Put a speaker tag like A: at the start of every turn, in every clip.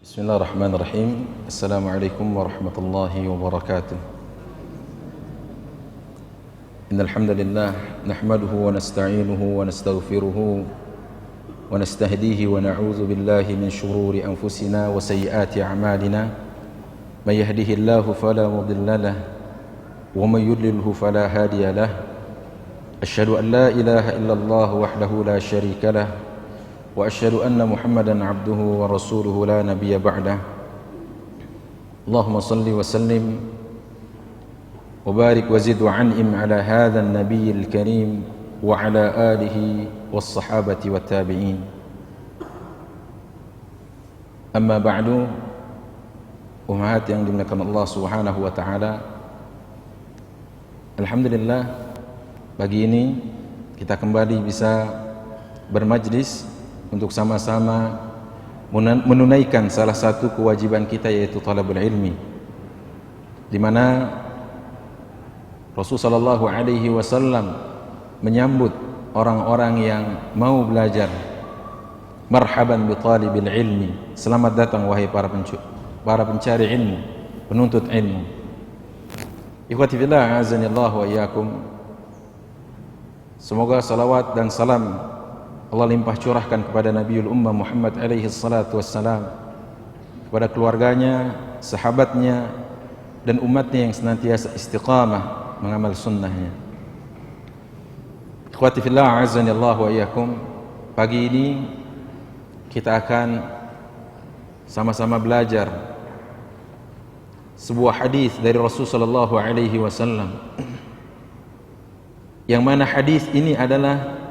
A: Bismillahirrahmanirrahim. Assalamualaikum warahmatullahi wabarakatuh. Innal hamdalillah nahmaduhu wa nasta'inuhu wa nastaghfiruhu wa nastahdihi wa na'udzu billahi min shururi anfusina wa sayyiati a'malina. May yahdihillahu fala mudilla lahu wa may yudlilhu fala hadiya lahu. Asyhadu an la ilaha illallah wahdahu la syarika lahu wa asyhadu anna Muhammadan abduhu wa rasuluhu la nabiyya ba'dah. Allahumma salli wa sallim wa barik wa zid wa an'im ala hadha an-nabiyyil karim wa ala alihi was sahabati wat tabi'in. Amma ba'du, umat yang dimuliakan Allah Subhanahu wa taala. Alhamdulillah, pagi ini kita kembali bisa bermajlis untuk sama-sama menunaikan salah satu kewajiban kita, yaitu talabul ilmi, di mana Rasulullah sallallahu alaihi wasallam menyambut orang-orang yang mau belajar. Marhaban bi talibil ilmi, selamat datang wahai para pencari ilmu, penuntut ilmu. Ikhwati fillah, azanillahu wa iyyakum. Semoga salawat dan salam Allah limpah curahkan kepada Nabiul Ummah Muhammad alaihi salatu wassalam, kepada keluarganya, sahabatnya, dan umatnya yang senantiasa istiqamah mengamal sunnahnya. Ikhwati fillah, azanillahu wa iyyakum. Pagi ini kita akan sama-sama belajar sebuah hadis dari Rasul sallallahu alaihi wasallam, yang mana hadis ini adalah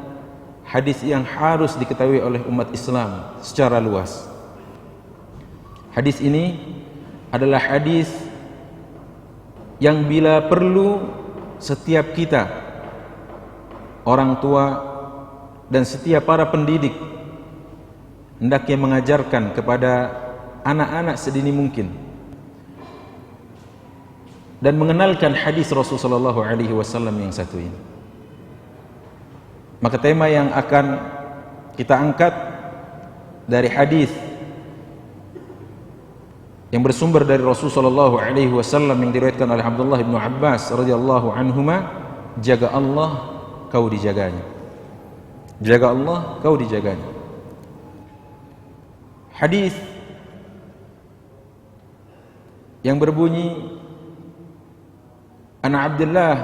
A: hadis yang harus diketahui oleh umat Islam secara luas. Hadis ini adalah hadis yang bila perlu setiap kita, orang tua dan setiap para pendidik, hendaknya mengajarkan kepada anak-anak sedini mungkin dan mengenalkan hadis Rasulullah sallallahu alaihi wasallam yang satu ini. Maka tema yang akan kita angkat dari hadis yang bersumber dari Rasulullah sallallahu alaihi wasallam yang diriwayatkan oleh Abdullah bin Abbas radhiyallahu anhuma, jaga Allah kau dijaganya. Jaga Allah kau dijaganya. Hadis yang berbunyi, An Abdullah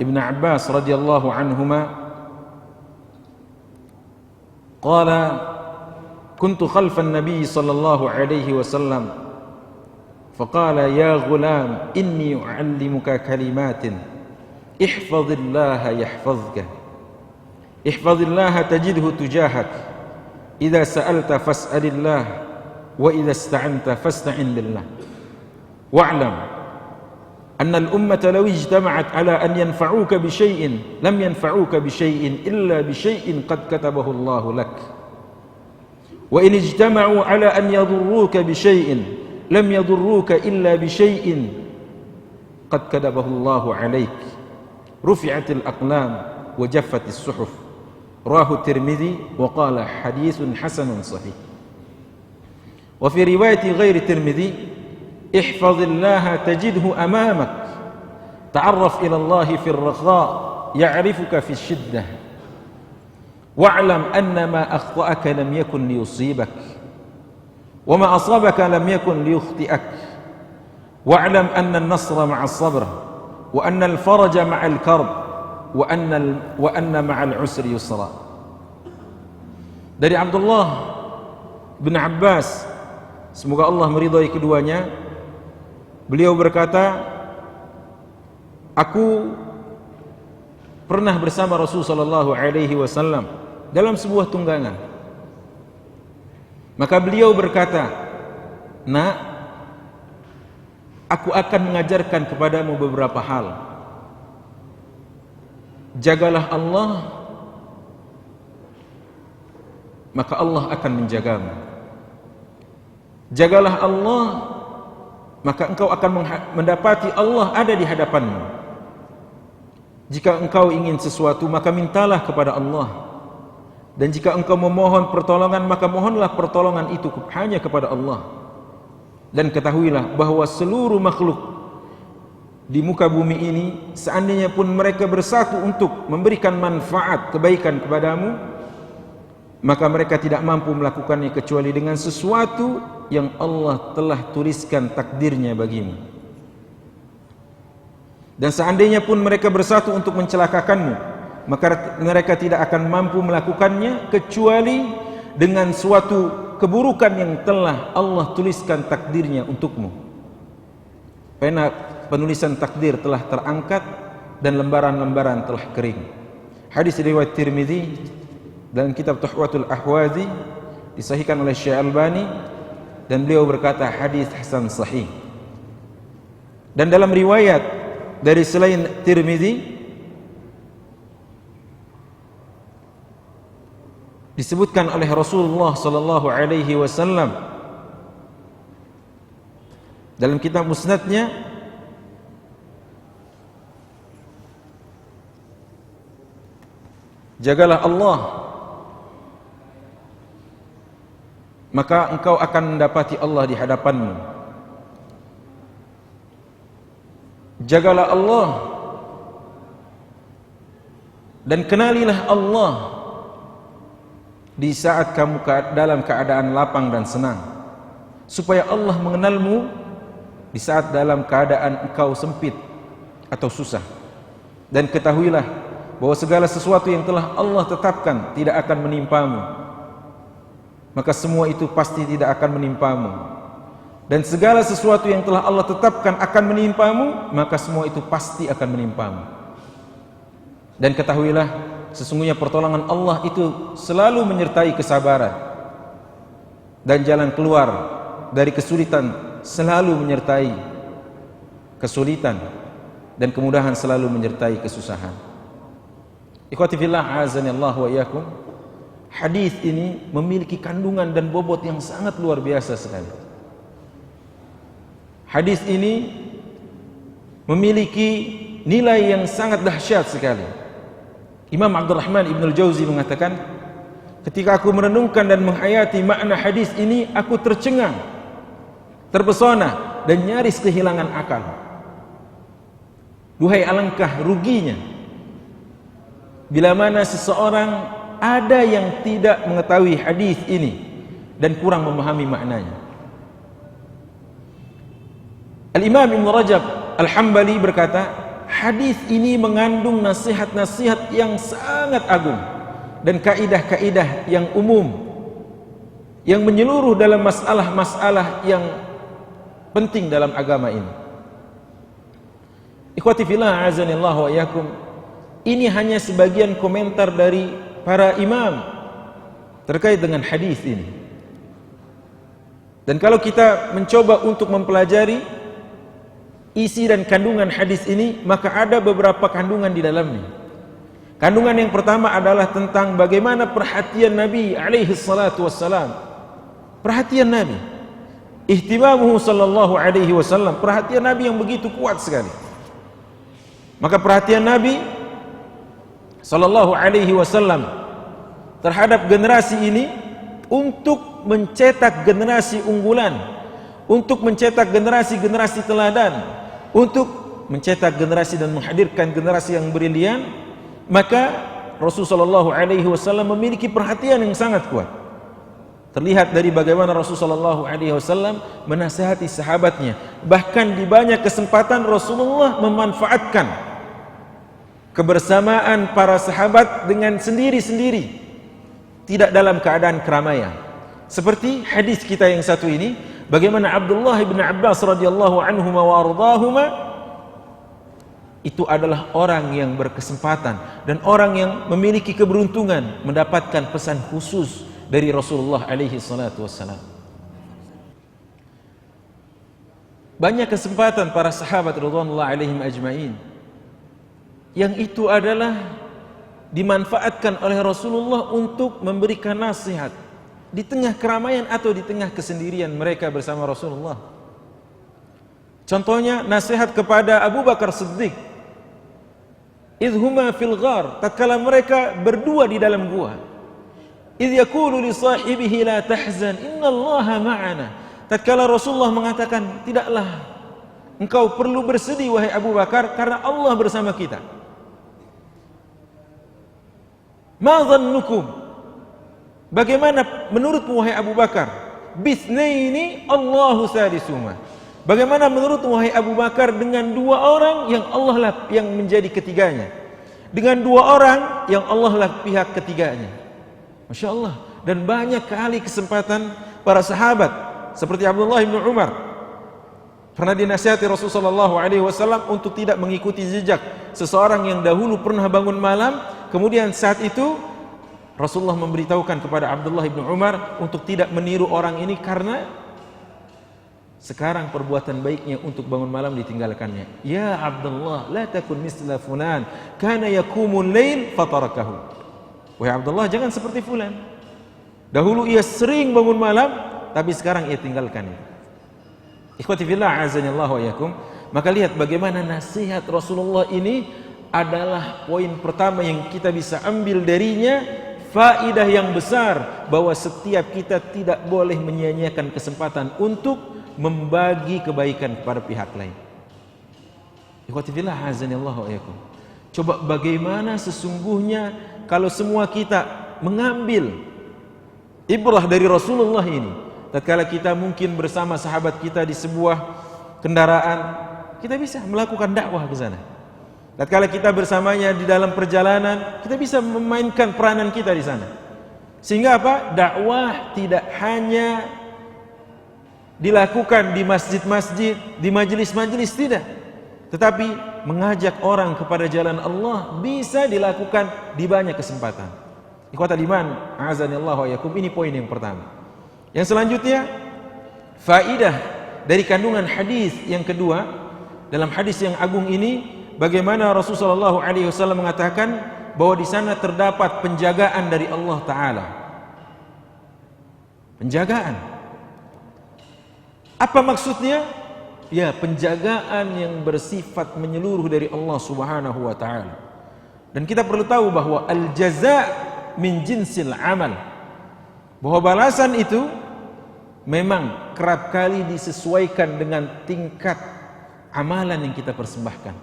A: ibn Abbas radhiyallahu anhuma قال كنت خلف النبي صلى الله عليه وسلم فقال يا غلام إني أعلمك كلمات احفظ الله يحفظك احفظ الله تجده تجاهك إذا سألت فاسأل الله وإذا استعنت فاستعن بالله واعلم أن الأمة لو اجتمعت على أن ينفعوك بشيء لم ينفعوك بشيء إلا بشيء قد كتبه الله لك وإن اجتمعوا على أن يضروك بشيء لم يضروك إلا بشيء قد كتبه الله عليك رفعت الأقلام وجفت الصحف رواه الترمذي وقال حديث حسن صحيح. وفي رواية غير الترمذي احفظ الله تجده أمامك تعرف إلى الله في الرخاء يعرفك في الشدة واعلم أن ما أخطأك لم يكن ليصيبك وما أصابك لم يكن ليخطئك واعلم أن النصر مع الصبر وأن الفرج مع الكرب وأن مع العسر يسرا. Dari Abdullah bin Abbas, semoga Allah meridhai keduanya, beliau berkata, aku pernah bersama Rasul sallallahu alaihi wasallam dalam sebuah tunggangan. Maka beliau berkata, "Nak, aku akan mengajarkan kepadamu beberapa hal. Jagalah Allah, maka Allah akan menjagamu. Jagalah Allah, maka engkau akan mendapati Allah ada di hadapanmu. Jika engkau ingin sesuatu, maka mintalah kepada Allah. Dan jika engkau memohon pertolongan, maka mohonlah pertolongan itu hanya kepada Allah. Dan ketahuilah bahwa seluruh makhluk di muka bumi ini, seandainya pun mereka bersatu untuk memberikan manfaat kebaikan kepadamu, maka mereka tidak mampu melakukannya kecuali dengan sesuatu yang Allah telah tuliskan takdirnya bagimu. Dan seandainya pun mereka bersatu untuk mencelakakanmu, maka mereka tidak akan mampu melakukannya kecuali dengan suatu keburukan yang telah Allah tuliskan takdirnya untukmu. Pena penulisan takdir telah terangkat dan lembaran-lembaran telah kering. Hadis riwayat Tirmidzi dalam kitab Tuhfatul Ahwazi, disahihkan oleh Syekh Albani, dan beliau berkata hadis hasan sahih. Dan dalam riwayat dari selain Tirmidzi disebutkan oleh Rasulullah sallallahu alaihi wasallam dalam kitab Musnadnya, jagalah Allah, maka engkau akan mendapati Allah di hadapanmu. Jagalah Allah dan kenalilah Allah di saat kamu dalam keadaan lapang dan senang, supaya Allah mengenalmu di saat dalam keadaan engkau sempit atau susah. Dan ketahuilah bahwa segala sesuatu yang telah Allah tetapkan tidak akan menimpamu, maka semua itu pasti tidak akan menimpamu. Dan segala sesuatu yang telah Allah tetapkan akan menimpamu, maka semua itu pasti akan menimpamu. Dan ketahuilah, sesungguhnya pertolongan Allah itu selalu menyertai kesabaran, dan jalan keluar dari kesulitan selalu menyertai kesulitan, dan kemudahan selalu menyertai kesusahan. Ikhwati fillah, azanillahu wa iyyakum. Hadis ini memiliki kandungan dan bobot yang sangat luar biasa sekali. Hadis ini memiliki nilai yang sangat dahsyat sekali. Imam Abdurrahman Ibn al-Jauzi mengatakan, ketika aku merenungkan dan menghayati makna hadis ini, aku tercengang, terpesona, dan nyaris kehilangan akal. Duhai alangkah ruginya bila mana seseorang ada yang tidak mengetahui hadis ini dan kurang memahami maknanya. Al-Imam Ibn Rajab Al-Hambali berkata, hadis ini mengandung nasihat-nasihat yang sangat agung dan kaidah-kaidah yang umum yang menyeluruh dalam masalah-masalah yang penting dalam agama ini. Ikhwati fillah, azanillahu wa iyyakum. Ini hanya sebagian komentar dari para imam terkait dengan hadis ini. Dan kalau kita mencoba untuk mempelajari isi dan kandungan hadis ini, maka ada beberapa kandungan di dalamnya. Kandungan yang pertama adalah tentang bagaimana perhatian Nabi alaihi salatu wassalam. Perhatian Nabi, ihtimamuhu sallallahu alaihi wasallam, perhatian Nabi yang begitu kuat sekali. Maka perhatian Nabi sallallahu alaihi wasallam terhadap generasi ini untuk mencetak generasi unggulan, untuk mencetak generasi-generasi teladan, untuk mencetak generasi dan menghadirkan generasi yang brilian, maka Rasulullah sallallahu alaihi wasallam memiliki perhatian yang sangat kuat. Terlihat dari bagaimana Rasulullah sallallahu alaihi wasallam menasihati sahabatnya. Bahkan di banyak kesempatan Rasulullah memanfaatkan kebersamaan para sahabat dengan sendiri-sendiri, tidak dalam keadaan keramaian. Seperti hadis kita yang satu ini, bagaimana Abdullah bin Abbas radhiyallahu anhuma wa ardahuma itu adalah orang yang berkesempatan dan orang yang memiliki keberuntungan mendapatkan pesan khusus dari Rasulullah alaihi salatu wassalam. Banyak kesempatan para sahabat radhiyallahu alaihim ajmain yang itu adalah dimanfaatkan oleh Rasulullah untuk memberikan nasihat di tengah keramaian atau di tengah kesendirian mereka bersama Rasulullah. Contohnya nasihat kepada Abu Bakar Siddiq, idhuma fil ghar, tatkala mereka berdua di dalam gua, idh yaqulu li sahibihi la tahzan innallaha ma'ana, tatkala Rasulullah mengatakan, tidaklah engkau perlu bersedih wahai Abu Bakar, karena Allah bersama kita. Ma dhannukum, bagaimana menurutmu wahai Abu Bakar, bisnaini Allahu sadisuma, bagaimana menurutmu wahai Abu Bakar dengan dua orang yang Allah lah yang menjadi ketiganya, dengan dua orang yang Allah lah pihak ketiganya. Masya Allah. Dan banyak kali kesempatan para sahabat seperti Abdullah bin Umar pernah dinasihati Rasulullah SAW untuk tidak mengikuti jejak seseorang yang dahulu pernah bangun malam, kemudian saat itu Rasulullah memberitahukan kepada Abdullah bin Umar untuk tidak meniru orang ini karena sekarang perbuatan baiknya untuk bangun malam ditinggalkannya. Ya Abdullah, la takun misla fulan kana yakumul lail fatarakahu. Wahai Abdullah, jangan seperti fulan, dahulu ia sering bangun malam, tapi sekarang ia tinggalkan. Ikhwati fillah, azanillah wa iyyakum. Maka lihat bagaimana nasihat Rasulullah ini adalah poin pertama yang kita bisa ambil darinya, faidah yang besar bahwa setiap kita tidak boleh menyia-nyiakan kesempatan untuk membagi kebaikan kepada pihak lain. Ikhwati fillah, azanillah wa iyyakum. Coba bagaimana sesungguhnya kalau semua kita mengambil ibrah dari Rasulullah ini. Tatkala kita mungkin bersama sahabat kita di sebuah kendaraan, kita bisa melakukan dakwah ke sana. Tatkala kita bersamanya di dalam perjalanan, kita bisa memainkan peranan kita di sana. Sehingga apa? Dakwah tidak hanya dilakukan di masjid-masjid, di majelis-majelis, tidak. Tetapi mengajak orang kepada jalan Allah bisa dilakukan di banyak kesempatan. Ikhwatal iman, a'azanillah wa iyyakum, ini poin yang pertama. Yang selanjutnya, faidah dari kandungan hadis yang kedua, dalam hadis yang agung ini, bagaimana Rasulullah SAW mengatakan bahwa di sana terdapat penjagaan dari Allah Ta'ala. Penjagaan. Apa maksudnya? Ya, penjagaan yang bersifat menyeluruh dari Allah Subhanahu wa Ta'ala. Dan kita perlu tahu bahwa al-jaza' min jinsil amal, bahwa balasan itu memang kerap kali disesuaikan dengan tingkat amalan yang kita persembahkan.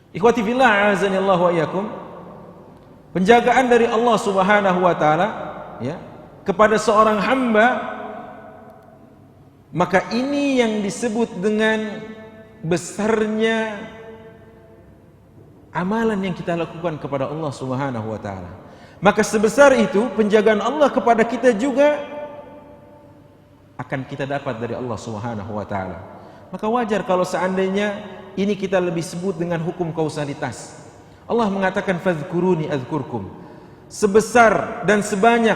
A: Ikhwati fillah, azanillahu wa iyyakum, penjagaan dari Allah Subhanahu wa Ta'ala ya kepada seorang hamba, maka ini yang disebut dengan besarnya amalan yang kita lakukan kepada Allah Subhanahu wa Ta'ala. Maka sebesar itu penjagaan Allah kepada kita juga akan kita dapat dari Allah Subhanahu wa Ta'ala. Maka wajar kalau seandainya ini kita lebih sebut dengan hukum kausalitas. Allah mengatakan fadhkuruni adzkurkum. Sebesar dan sebanyak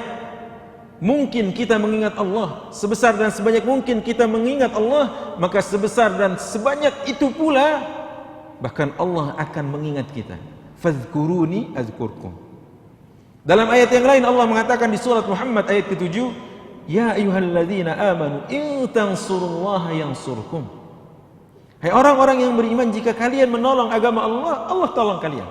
A: mungkin kita mengingat Allah, sebesar dan sebanyak mungkin kita mengingat Allah, maka sebesar dan sebanyak itu pula bahkan Allah akan mengingat kita. Fadhkuruni adzkurkum. Dalam ayat yang lain Allah mengatakan di surat Muhammad ayat ke-7, ya ayyuhalladzina amanu in tansurullaha yansurkum. Hai orang-orang yang beriman, jika kalian menolong agama Allah, Allah tolong kalian.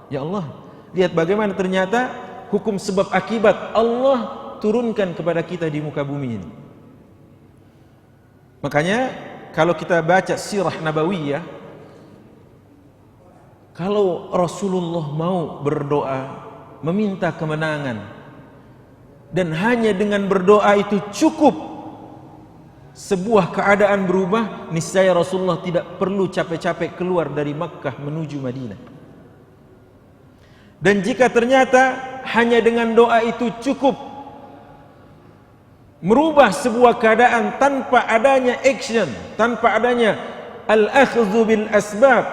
A: Ya Allah, lihat bagaimana ternyata hukum sebab akibat Allah turunkan kepada kita di muka bumi ini. Makanya kalau kita baca sirah nabawiyah, kalau Rasulullah mau berdoa meminta kemenangan dan hanya dengan berdoa itu cukup sebuah keadaan berubah, niscaya Rasulullah tidak perlu capek-capek keluar dari Makkah menuju Madinah. Dan jika ternyata hanya dengan doa itu cukup merubah sebuah keadaan tanpa adanya action, tanpa adanya al-akhdhu bil asbab,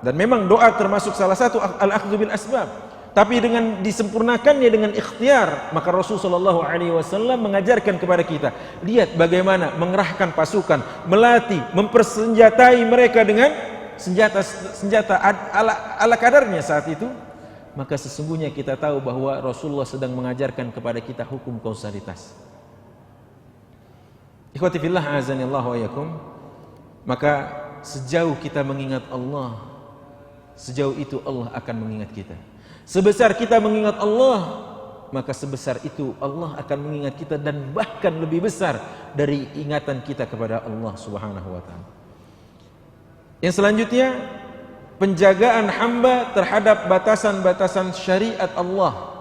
A: dan memang doa termasuk salah satu al-akhdhu bil asbab, tapi dengan disempurnakannya dengan ikhtiar, maka Rasulullah SAW mengajarkan kepada kita, lihat bagaimana mengerahkan pasukan, melatih, mempersenjatai mereka dengan senjata ala kadarnya saat itu. Maka sesungguhnya kita tahu bahwa Rasulullah sedang mengajarkan kepada kita hukum kausalitas. Ikhwati fillah, azanillah wa iyyakum. Maka sejauh kita mengingat Allah, sejauh itu Allah akan mengingat kita. Sebesar kita mengingat Allah, maka sebesar itu Allah akan mengingat kita, dan bahkan lebih besar dari ingatan kita kepada Allah Subhanahu wa taala. Yang selanjutnya, penjagaan hamba terhadap batasan-batasan syariat Allah.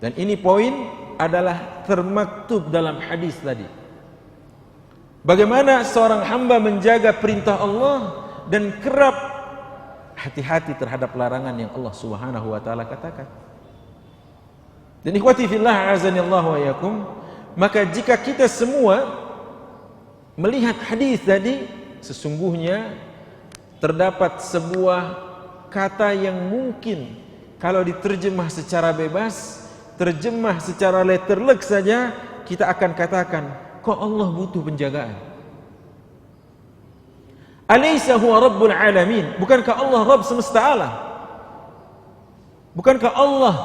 A: Dan ini poin adalah termaktub dalam hadis tadi. Bagaimana seorang hamba menjaga perintah Allah dan kerap hati-hati terhadap larangan yang Allah Subhanahu wa taala katakan. Dan ikhwati fillah azanillahu wa iyyakum, maka jika kita semua melihat hadis tadi, sesungguhnya terdapat sebuah kata yang mungkin kalau diterjemah secara bebas, terjemah secara letterlek saja, kita akan katakan, kok Allah butuh penjagaan? Alaysa huwa rabbul alamin? Bukankah Allah Rabb semesta alam? Bukankah Allah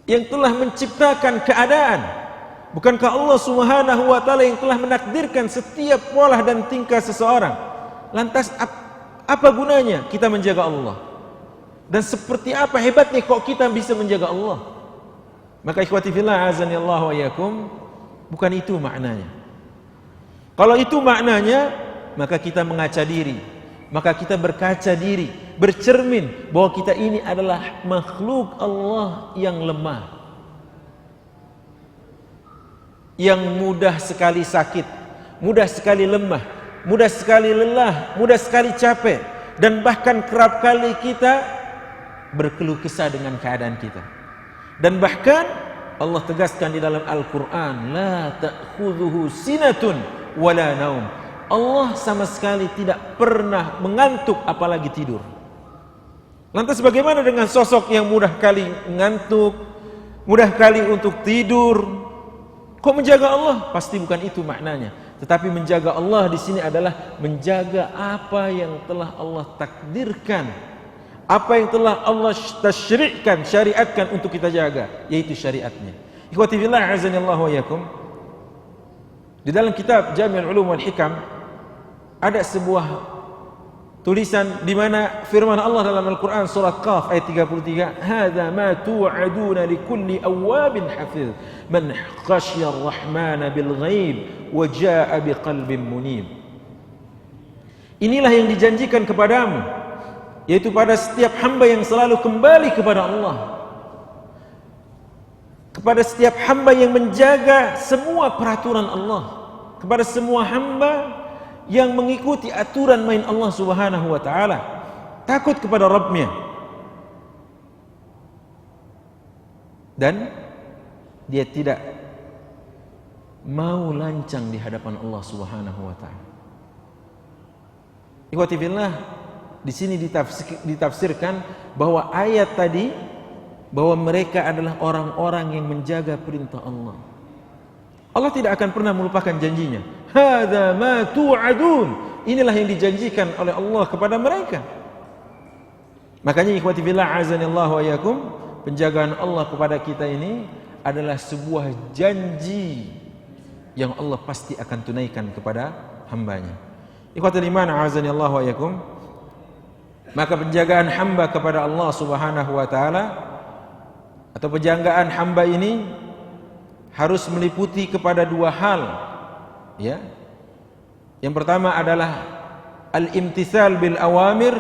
A: yang telah menciptakan keadaan? Bukankah Allah Subhanahu wa taala yang telah menakdirkan setiap pola dan tingkah seseorang? Lantas apa gunanya kita menjaga Allah? Dan seperti apa hebatnya kok kita bisa menjaga Allah? Maka ikhwati fillah azanillahu wa iyyakum, bukan itu maknanya. Kalau itu maknanya, maka kita mengaca diri, maka kita berkaca diri, bercermin bahwa kita ini adalah makhluk Allah yang lemah, yang mudah sekali sakit, mudah sekali lemah, mudah sekali lelah, mudah sekali capek, dan bahkan kerap kali kita berkeluh kesah dengan keadaan kita. Dan bahkan Allah tegaskan di dalam Al-Quran, la ta'khudhuhu sinatun wala naum. Allah sama sekali tidak pernah mengantuk apalagi tidur. Lantas bagaimana dengan sosok yang mudah kali mengantuk, mudah kali untuk tidur? Kok menjaga Allah? Pasti bukan itu maknanya. Tetapi menjaga Allah di sini adalah menjaga apa yang telah Allah takdirkan, apa yang telah Allah tasyri'kan, syariatkan untuk kita jaga, yaitu syariatnya. Ikhwati fillah azanillahu wa iyyakum, di dalam kitab Jami'ul Ulum wal Hikam ada sebuah tulisan di mana firman Allah dalam Al-Quran surat Qaf ayat 33, hadza ma tu'aduna likulli awwabin hafiz man khashiya ar-rahmana bil ghaib wa jaa'a biqalbin munib. Inilah yang dijanjikan kepadamu, yaitu pada setiap hamba yang selalu kembali kepada Allah, kepada setiap hamba yang menjaga semua peraturan Allah, kepada semua hamba yang mengikuti aturan main Allah Subhanahu wa taala, takut kepada Rabbnya, dan dia tidak mau lancang di hadapan Allah Subhanahu wa taala. Ikhwati fillah, di sini ditafsirkan bahwa ayat tadi, bahwa mereka adalah orang-orang yang menjaga perintah Allah. Allah tidak akan pernah melupakan janjinya. Hadza ma tu'adun. Inilah yang dijanjikan oleh Allah kepada mereka. Makanya ikhwati fillah azanillahu wa iyyakum, penjagaan Allah kepada kita ini adalah sebuah janji yang Allah pasti akan tunaikan kepada hambanya. Ikhwatul iman azanillahu wa iyyakum, maka penjagaan hamba kepada Allah Subhanahu wa taala atau penjagaan hamba ini harus meliputi kepada dua hal, ya. Yang pertama adalah al-imtithal bil awamir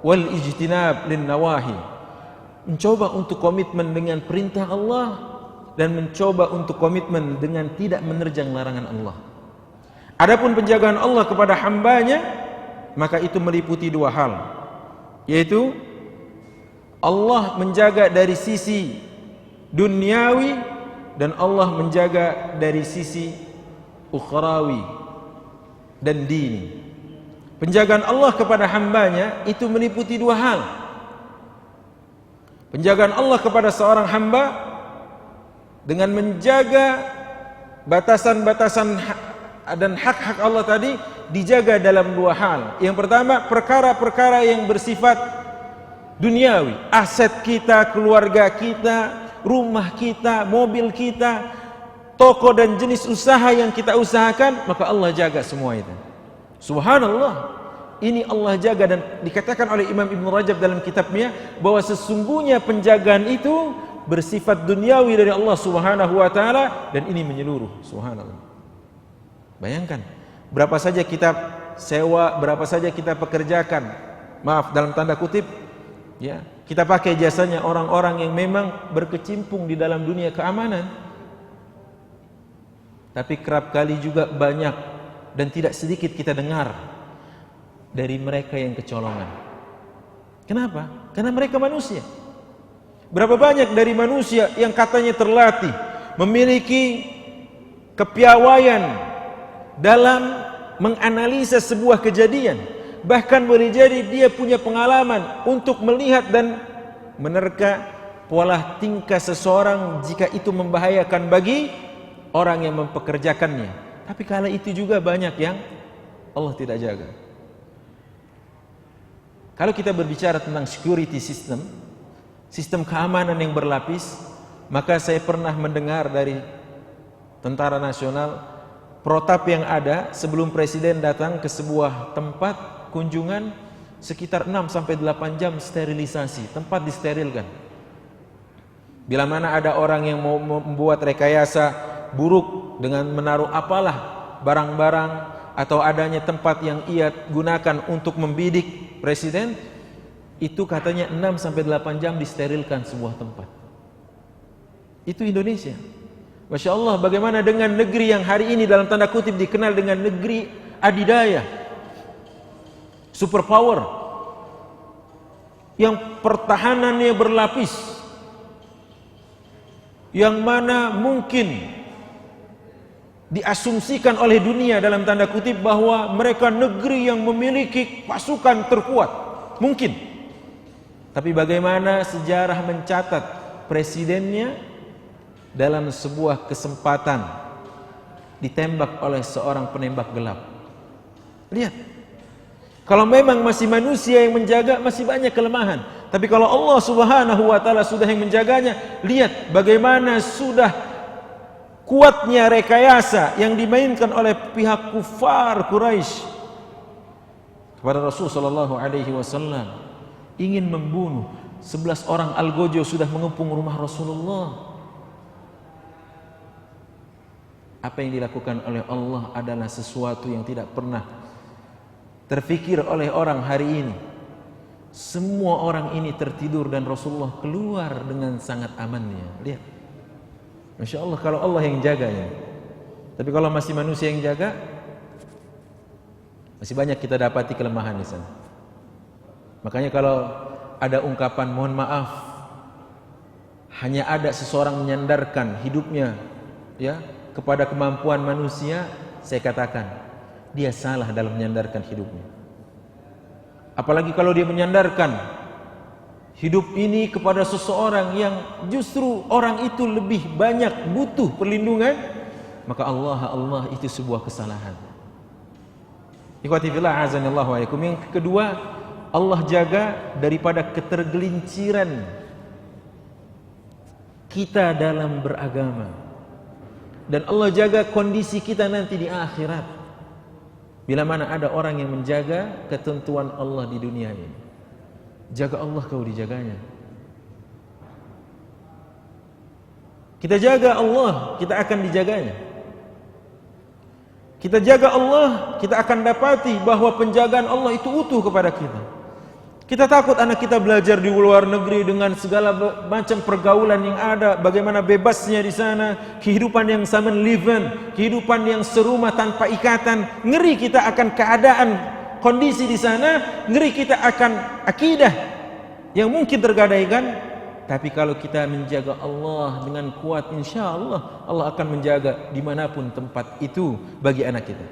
A: wal ijtinab lin nawahi. Mencoba untuk komitmen dengan perintah Allah dan mencoba untuk komitmen dengan tidak menerjang larangan Allah. Adapun penjagaan Allah kepada hambanya, maka itu meliputi dua hal, yaitu Allah menjaga dari sisi duniawi dan Allah menjaga dari sisi ukhrawi dan dini. Penjagaan Allah kepada hambanya itu meliputi dua hal. Penjagaan Allah kepada seorang hamba dengan menjaga batasan-batasan dan hak-hak Allah tadi dijaga dalam dua hal. Yang pertama, perkara-perkara yang bersifat duniawi, aset kita, keluarga kita, rumah kita, mobil kita, toko dan jenis usaha yang kita usahakan, maka Allah jaga semua itu. Subhanallah, ini Allah jaga. Dan dikatakan oleh Imam Ibn Rajab dalam kitabnya bahwa sesungguhnya penjagaan itu bersifat duniawi dari Allah Subhanahu wa taala, dan ini menyeluruh. Subhanallah. Bayangkan, berapa saja kita sewa, berapa saja kita pekerjakan, maaf dalam tanda kutip, ya, kita pakai jasanya orang-orang yang memang berkecimpung di dalam dunia keamanan. Tapi kerap kali juga banyak dan tidak sedikit kita dengar dari mereka yang kecolongan. Kenapa? Karena mereka manusia. Berapa banyak dari manusia yang katanya terlatih, memiliki kepiawaian dalam menganalisa sebuah kejadian, bahkan boleh jadi dia punya pengalaman untuk melihat dan menerka pola tingkah seseorang jika itu membahayakan bagi orang yang mempekerjakannya. Tapi kala itu juga banyak yang Allah tidak jaga. Kalau kita berbicara tentang security system, sistem keamanan yang berlapis, maka saya pernah mendengar dari Tentara Nasional, protap yang ada sebelum presiden datang ke sebuah tempat kunjungan sekitar 6-8 jam sterilisasi, tempat disterilkan. Bila mana ada orang yang mau membuat rekayasa buruk dengan menaruh apalah barang-barang atau adanya tempat yang ia gunakan untuk membidik presiden, itu katanya 6-8 jam disterilkan sebuah tempat. Itu Indonesia. Masya Allah, bagaimana dengan negeri yang hari ini dalam tanda kutip dikenal dengan negeri adidaya, superpower, yang pertahanannya berlapis, yang mana mungkin diasumsikan oleh dunia dalam tanda kutip bahwa mereka negeri yang memiliki pasukan terkuat, mungkin. Tapi bagaimana sejarah mencatat presidennya dalam sebuah kesempatan ditembak oleh seorang penembak gelap. Lihat, kalau memang masih manusia yang menjaga, masih banyak kelemahan. Tapi kalau Allah Subhanahu wa taala sudah yang menjaganya, lihat bagaimana sudah kuatnya rekayasa yang dimainkan oleh pihak kufar Quraisy kepada Rasul sallallahu alaihi wasallam, ingin membunuh 11 orang algojo sudah mengepung rumah Rasulullah. Apa yang dilakukan oleh Allah adalah sesuatu yang tidak pernah terfikir oleh orang hari ini. Semua orang ini tertidur dan Rasulullah keluar dengan sangat amannya. Lihat, Masya Allah, kalau Allah yang jaganya. Tapi kalau masih manusia yang jaga, masih banyak kita dapati kelemahan di sana. Makanya kalau ada ungkapan mohon maaf, hanya ada seseorang menyandarkan hidupnya ya kepada kemampuan manusia, saya katakan dia salah dalam menyandarkan hidupnya. Apalagi kalau dia menyandarkan hidup ini kepada seseorang yang justru orang itu lebih banyak butuh perlindungan, maka Allah itu sebuah kesalahan. Ikhwati fillah azanillahu wa iyakum. Yang kedua, Allah jaga daripada ketergelinciran kita dalam beragama, dan Allah jaga kondisi kita nanti di akhirat. Bila mana ada orang yang menjaga ketentuan Allah di dunia ini, jaga Allah, kau dijaganya. Kita jaga Allah, kita akan dijaganya. Kita jaga Allah, kita akan dapati bahwa penjagaan Allah itu utuh kepada kita. Kita takut anak kita belajar di luar negeri dengan segala macam pergaulan yang ada, bagaimana bebasnya di sana, kehidupan yang saman liven, kehidupan yang serumah tanpa ikatan. Ngeri kita akan keadaan kondisi di sana, ngeri kita akan akidah yang mungkin tergadaikan. Tapi kalau kita menjaga Allah dengan kuat, insya Allah Allah akan menjaga dimanapun tempat itu bagi anak kita.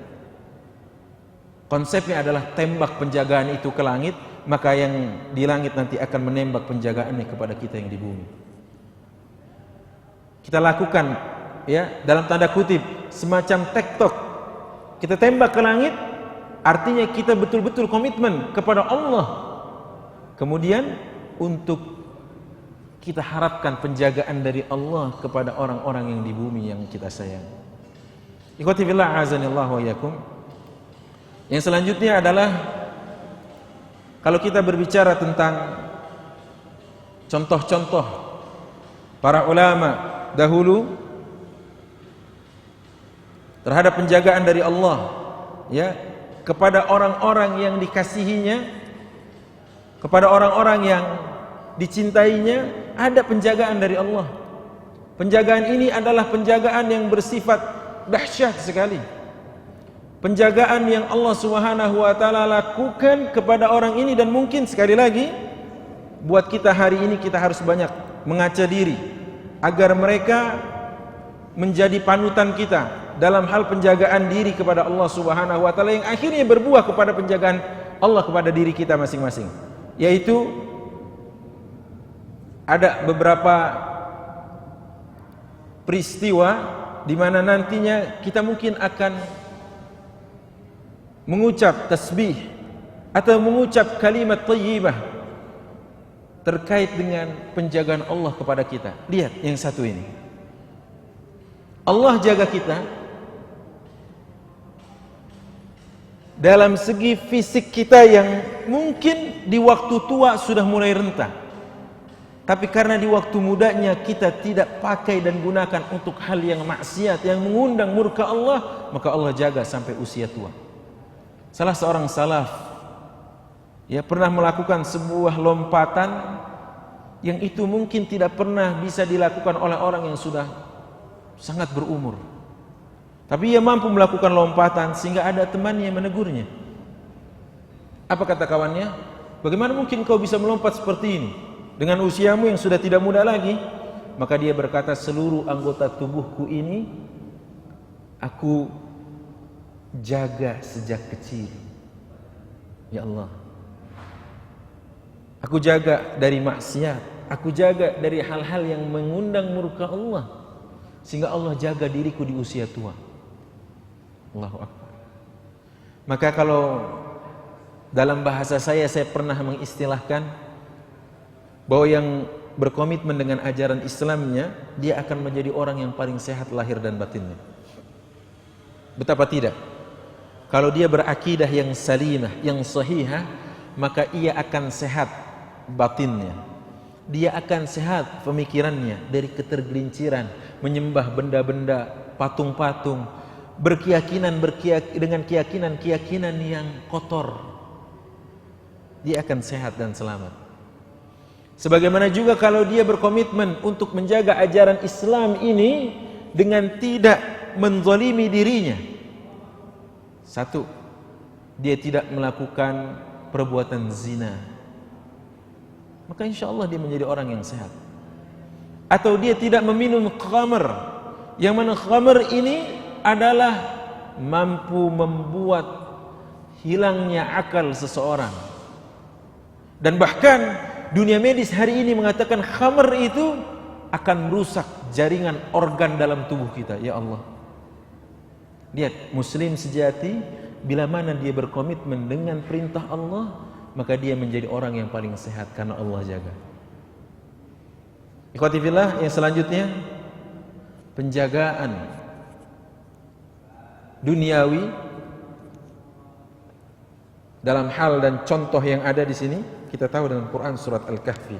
A: Konsepnya adalah tembak penjagaan itu ke langit, maka yang di langit nanti akan menembak penjagaannya kepada kita yang di bumi. Kita lakukan ya dalam tanda kutip semacam tektok. Kita tembak ke langit, artinya kita betul-betul komitmen kepada Allah. Kemudian untuk kita harapkan penjagaan dari Allah kepada orang-orang yang di bumi yang kita sayang. Ikhwati fillah azanillahu wa iyyakum. Yang selanjutnya adalah kalau kita berbicara tentang contoh-contoh para ulama dahulu terhadap penjagaan dari Allah, ya, kepada orang-orang yang dikasihinya, kepada orang-orang yang dicintainya, ada penjagaan dari Allah. Penjagaan ini adalah penjagaan yang bersifat dahsyat sekali. Penjagaan yang Allah Subhanahu wa taala lakukan kepada orang ini, dan mungkin sekali lagi buat kita hari ini kita harus banyak mengaca diri agar mereka menjadi panutan kita dalam hal penjagaan diri kepada Allah Subhanahu wa taala, yang akhirnya berbuah kepada penjagaan Allah kepada diri kita masing-masing. Yaitu ada beberapa peristiwa di mana nantinya kita mungkin akan mengucap tasbih atau mengucap kalimat thayyibah terkait dengan penjagaan Allah kepada kita. Lihat yang satu ini. Allah jaga kita dalam segi fisik kita yang mungkin di waktu tua sudah mulai rentah, tapi karena di waktu mudanya kita tidak pakai dan gunakan untuk hal yang maksiat yang mengundang murka Allah, maka Allah jaga sampai usia tua. Salah seorang salaf pernah melakukan sebuah lompatan yang itu mungkin tidak pernah bisa dilakukan oleh orang yang sudah sangat berumur. Tapi ia mampu melakukan lompatan sehingga ada temannya yang menegurnya. Apa kata kawannya? Bagaimana mungkin kau bisa melompat seperti ini dengan usiamu yang sudah tidak muda lagi? Maka dia berkata, seluruh anggota tubuhku ini aku jaga sejak kecil. Ya Allah, aku jaga dari maksiat, aku jaga dari hal-hal yang mengundang murka Allah, sehingga Allah jaga diriku di usia tua. Allahu Akbar. Maka kalau dalam bahasa saya pernah mengistilahkan bahwa yang berkomitmen dengan ajaran Islamnya, dia akan menjadi orang yang paling sehat lahir dan batinnya. Betapa tidak? Kalau dia berakidah yang salimah, yang sahihah, maka ia akan sehat batinnya. Dia akan sehat pemikirannya dari ketergelinciran, menyembah benda-benda, patung-patung, berkeyakinan dengan keyakinan yang kotor. Dia akan sehat dan selamat. Sebagaimana juga kalau dia berkomitmen untuk menjaga ajaran Islam ini dengan tidak menzalimi dirinya. Satu, dia tidak melakukan perbuatan zina, maka insya Allah dia menjadi orang yang sehat. Atau dia tidak meminum khamr, yang mana khamr ini adalah mampu membuat hilangnya akal seseorang. Dan bahkan dunia medis hari ini mengatakan khamr itu akan merusak jaringan organ dalam tubuh kita. Ya Allah, lihat, muslim sejati bila mana dia berkomitmen dengan perintah Allah, maka dia menjadi orang yang paling sehat karena Allah jaga. Ikhwati fillah, yang selanjutnya penjagaan duniawi dalam hal dan contoh yang ada di sini kita tahu dalam Quran surat Al-Kahfi,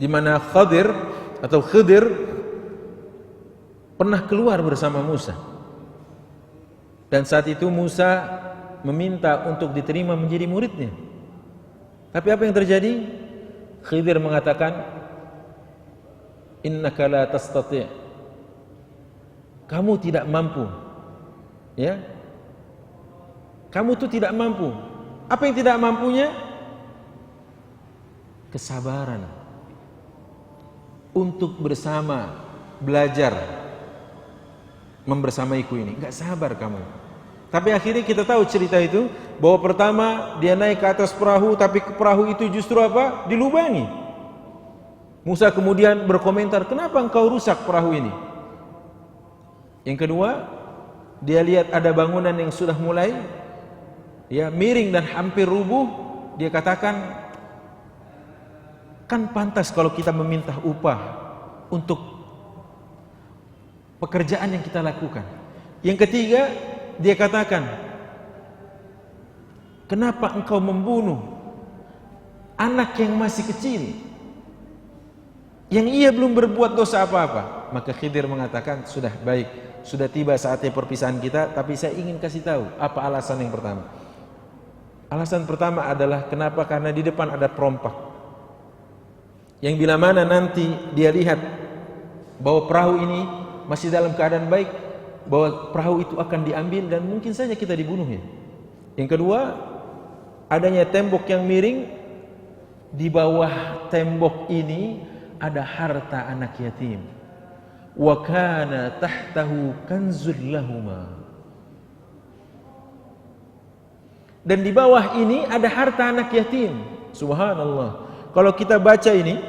A: di mana Khidir pernah keluar bersama Musa, dan saat itu Musa meminta untuk diterima menjadi muridnya. Tapi apa yang terjadi? Khidir mengatakan, innaka la tastati', kamu tidak mampu. Ya, kamu tuh tidak mampu. Apa yang tidak mampunya? Kesabaran untuk bersama belajar membersamaiku ini. Enggak sabar kamu. Tapi akhirnya kita tahu cerita itu, bahwa pertama dia naik ke atas perahu, tapi perahu itu justru apa? Dilubangi. Musa kemudian berkomentar, kenapa engkau rusak perahu ini? Yang kedua, dia lihat ada bangunan yang sudah mulai miring dan hampir rubuh. Dia katakan, kan pantas kalau kita meminta upah untuk pekerjaan yang kita lakukan. Yang ketiga, dia katakan, kenapa engkau membunuh anak yang masih kecil? yang ia belum berbuat dosa apa-apa. Maka Khidir mengatakan, sudah baik, sudah tiba saatnya perpisahan kita, tapi saya ingin kasih tahu apa alasan yang pertama. Alasan pertama adalah kenapa? Karena di depan ada perompak yang bila mana nanti dia lihat bahwa perahu ini masih dalam keadaan baik, bahwa perahu itu akan diambil dan mungkin saja kita dibunuh ya. Yang kedua, adanya tembok yang miring, di bawah tembok ini ada harta anak yatim. Wa kana tahtahu kanzul lahuma. Dan di bawah ini ada harta anak yatim. Subhanallah. Kalau kita baca ini,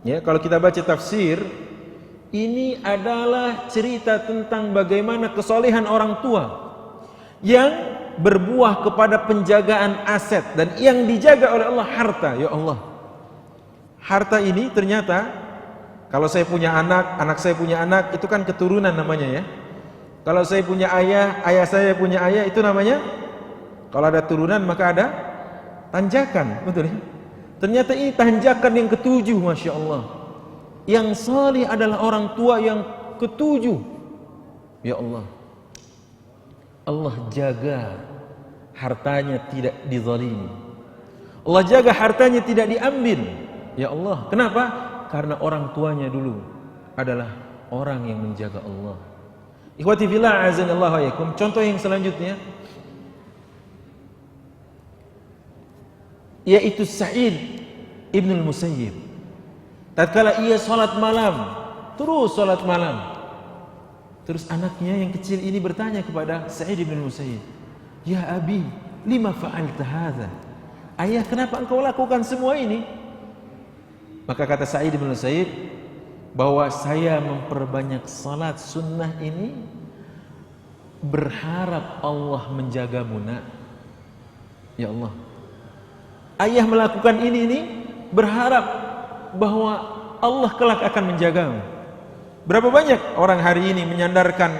A: ya, kalau kita baca tafsir, ini adalah cerita tentang bagaimana kesolehan orang tua yang berbuah kepada penjagaan aset, dan yang dijaga oleh Allah harta. Ya Allah, harta ini ternyata kalau saya punya anak, anak saya punya anak, itu kan keturunan namanya ya. Kalau saya punya ayah, ayah saya punya ayah, itu namanya, kalau ada turunan maka ada tanjakan, betul ya? Ternyata ini tanjakan yang ketujuh, Masya Allah. Yang salih adalah orang tua yang ketujuh. Ya Allah, Allah jaga hartanya tidak dizalimi. Allah jaga hartanya tidak diambil. Ya Allah, kenapa? Karena orang tuanya dulu adalah orang yang menjaga Allah. Ikhwati fillah, azanillahu wa iyyakum. Contoh yang selanjutnya yaitu Sa'id ibn al-Musayyib. Tatkala ia salat malam, terus salat malam, terus anaknya yang kecil ini bertanya kepada Sa'id ibn al-Musayyib, "Ya abi, lima fa'alta hadza?" Ayah, kenapa engkau lakukan semua ini? Maka kata Sa'id ibn al-Musayyib, bahwa saya memperbanyak salat sunnah ini berharap Allah menjagamu, nak. Ya Allah, ayah melakukan ini berharap bahwa Allah kelak akan menjagamu. Berapa banyak orang hari ini menyandarkan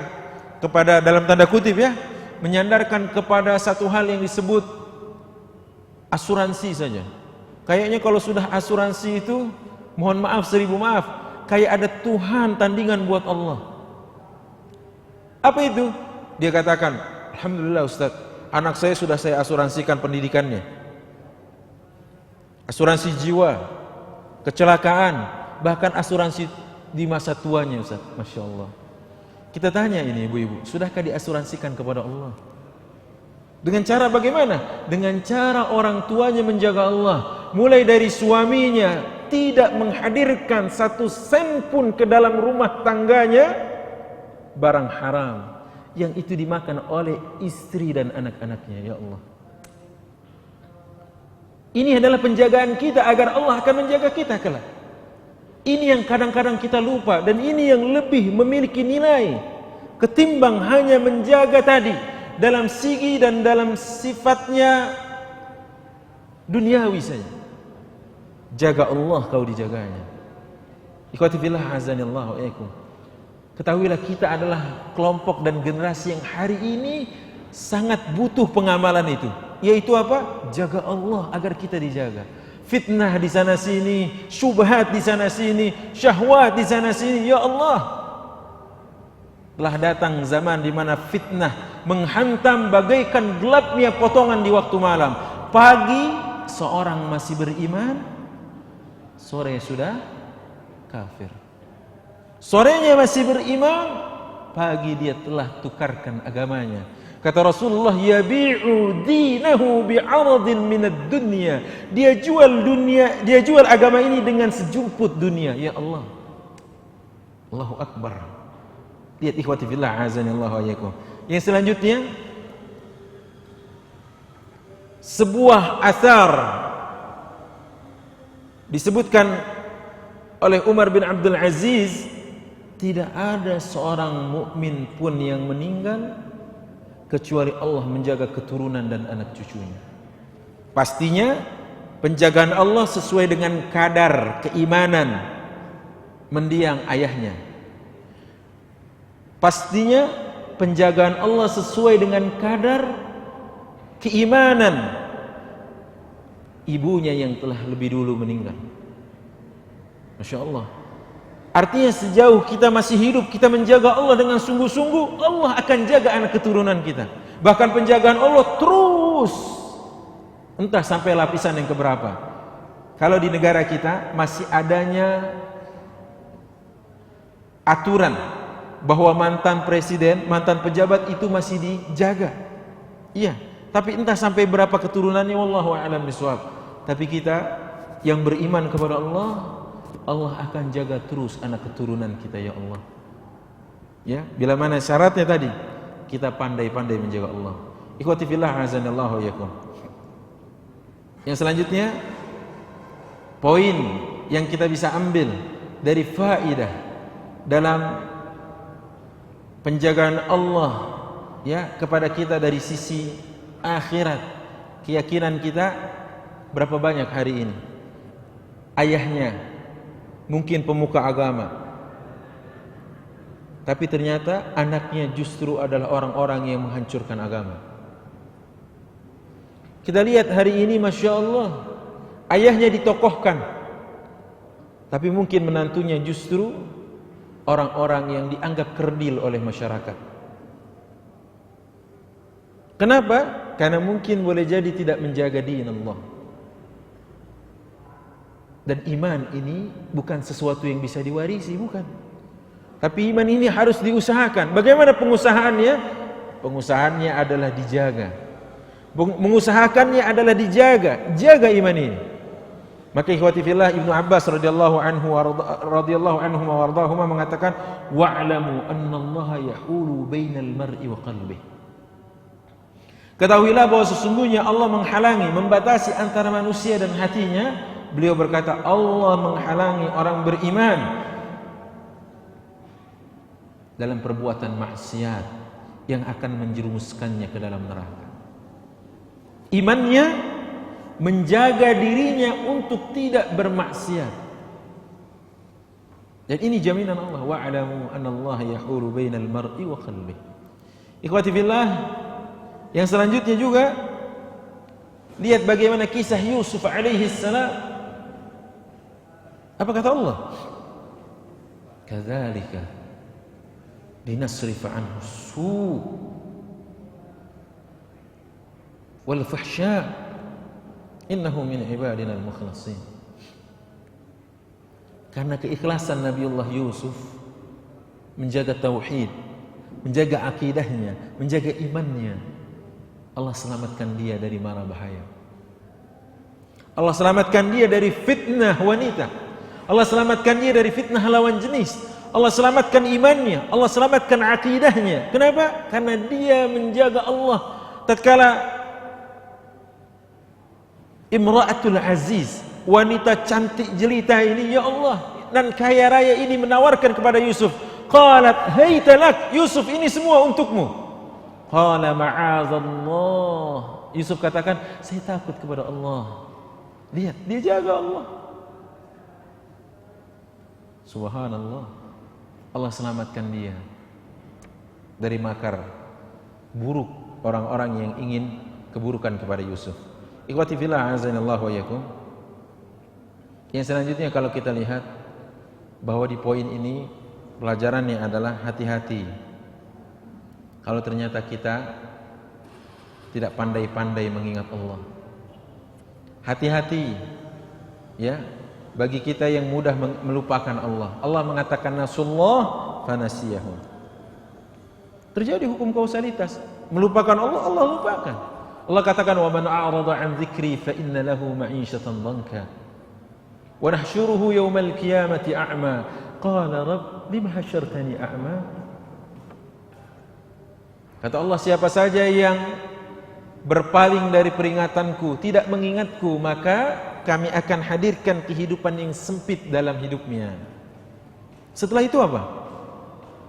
A: kepada, dalam tanda kutip ya, menyandarkan kepada satu hal yang disebut asuransi saja. Kayaknya kalau sudah asuransi itu, mohon maaf, seribu maaf, kayak ada Tuhan tandingan buat Allah. Apa itu? Dia katakan, alhamdulillah Ustaz, anak saya sudah saya asuransikan pendidikannya, asuransi jiwa, kecelakaan, bahkan asuransi di masa tuanya Ustaz. Masya Allah. Kita tanya ini ibu-ibu, sudahkah diasuransikan kepada Allah? Dengan cara bagaimana? Dengan cara orang tuanya menjaga Allah. Mulai dari suaminya tidak menghadirkan satu sen pun ke dalam rumah tangganya barang haram yang itu dimakan oleh istri dan anak-anaknya. Ya Allah, ini adalah penjagaan kita agar Allah akan menjaga kita kelak. Ini yang kadang-kadang kita lupa, dan ini yang lebih memiliki nilai ketimbang hanya menjaga tadi dalam segi dan dalam sifatnya duniawi saja. Jaga Allah, kau dijaganya. Ikhwati fillah, azanillahu wa iyyakum. Ketahuilah kita adalah kelompok dan generasi yang hari ini sangat butuh pengamalan itu. Yaitu apa? Jaga Allah agar kita dijaga. Fitnah di sana sini, syubhat di sana sini, syahwat di sana sini. Ya Allah, telah datang zaman di mana fitnah menghantam bagaikan gelapnya potongan di waktu malam. Pagi seorang masih beriman, sore sudah kafir. Sorenya masih beriman, pagi dia telah tukarkan agamanya. Kata Rasulullah, yabi'u dinahu bi'aradin minad dunya. Dia jual dunia, dia jual agama ini dengan sejumput dunia. Ya Allah, Allahu Akbar. Lihat ikhwati fillah, azanillahu wa iyyakum. Yang selanjutnya, sebuah asar disebutkan oleh Umar bin Abdul Aziz, tidak ada seorang mukmin pun yang meninggal kecuali Allah menjaga keturunan dan anak cucunya. Pastinya penjagaan Allah sesuai dengan kadar keimanan mendiang ayahnya. Pastinya penjagaan Allah sesuai dengan kadar keimanan ibunya yang telah lebih dulu meninggal. Masya Allah. Artinya sejauh kita masih hidup, kita menjaga Allah dengan sungguh-sungguh, Allah akan jaga anak keturunan kita. Bahkan penjagaan Allah terus, entah sampai lapisan yang keberapa. Kalau di negara kita masih adanya aturan bahwa mantan presiden, mantan pejabat itu masih dijaga. Iya, tapi entah sampai berapa keturunannya, wallahu a'lam bishawab. Tapi kita yang beriman kepada Allah, Allah akan jaga terus anak keturunan kita, ya Allah. Ya, bila mana syaratnya tadi, kita pandai-pandai menjaga Allah. Ikhwati fillah, azanallahu yakum. Yang selanjutnya, poin yang kita bisa ambil dari faidah dalam penjagaan Allah ya kepada kita dari sisi akhirat, keyakinan kita berapa banyak hari ini ayahnya mungkin pemuka agama, tapi ternyata anaknya justru adalah orang-orang yang menghancurkan agama. Kita lihat hari ini, Masya Allah, ayahnya ditokohkan, tapi mungkin menantunya justru orang-orang yang dianggap kerdil oleh masyarakat. Kenapa? Karena mungkin boleh jadi tidak menjaga din Allah. Dan iman ini bukan sesuatu yang bisa diwarisi, bukan. Tapi iman ini harus diusahakan. Bagaimana pengusahaannya? Pengusahaannya adalah dijaga. Mengusahakannya adalah dijaga. Jaga iman ini. Maka ikhwati fillah, Ibnu Abbas radhiyallahu anhu wa wardahuma mengatakan, wa'lamu annallaha yahulu bainal mar'i wa qalbih. Ketahuilah bahwa sesungguhnya Allah menghalangi, membatasi antara manusia dan hatinya. Beliau berkata, Allah menghalangi orang beriman dalam perbuatan maksiat yang akan menjerumuskannya ke dalam neraka. Imannya menjaga dirinya untuk tidak bermaksiat. Dan ini jaminan Allah, wa'lamu annallaha yahulu bainal mar'i wa qalbih. Ikhwati fillah, yang selanjutnya juga lihat bagaimana kisah Yusuf alaihi salam. Apa kata Allah? Kadzalika linasrifa anhu su' wal fahsya' innahu min ibadina al-mukhlasin. Karena keikhlasan Nabiullah Yusuf menjaga tauhid, menjaga akidahnya, menjaga imannya, Allah selamatkan dia dari mara bahaya. Allah selamatkan dia dari fitnah wanita. Allah selamatkan dia dari fitnah lawan jenis. Allah selamatkan imannya, Allah selamatkan akidahnya. Kenapa? Karena dia menjaga Allah. Tatkala Imra'atul Aziz, wanita cantik jelita ini, ya Allah, dan kaya raya ini menawarkan kepada Yusuf, qalat hayta lak, Yusuf, ini semua untukmu. Qala ma'azallah, Yusuf katakan, saya takut kepada Allah. Lihat, dia jaga Allah. Subhanallah, Allah selamatkan dia dari makar buruk orang-orang yang ingin keburukan kepada Yusuf. Ikhwati fillah, azanillahu wa yakum. Yang selanjutnya kalau kita lihat bahwa di poin ini pelajarannya adalah hati-hati kalau ternyata kita tidak pandai-pandai mengingat Allah. Hati-hati ya bagi kita yang mudah melupakan Allah. Allah mengatakan nasullah fanasiyahum. Terjadi hukum kausalitas. Melupakan Allah, Allah lupakan. Allah katakan wa man a'rada an dzikri fa inna lahu ma'isyatan dhanka wa nahsyuruhu yaumal qiyamati a'ma qala rabb lima hasyartani a'ma. Kata Allah, siapa saja yang berpaling dari peringatanku, tidak mengingatku, maka kami akan hadirkan kehidupan yang sempit dalam hidupnya. Setelah itu apa?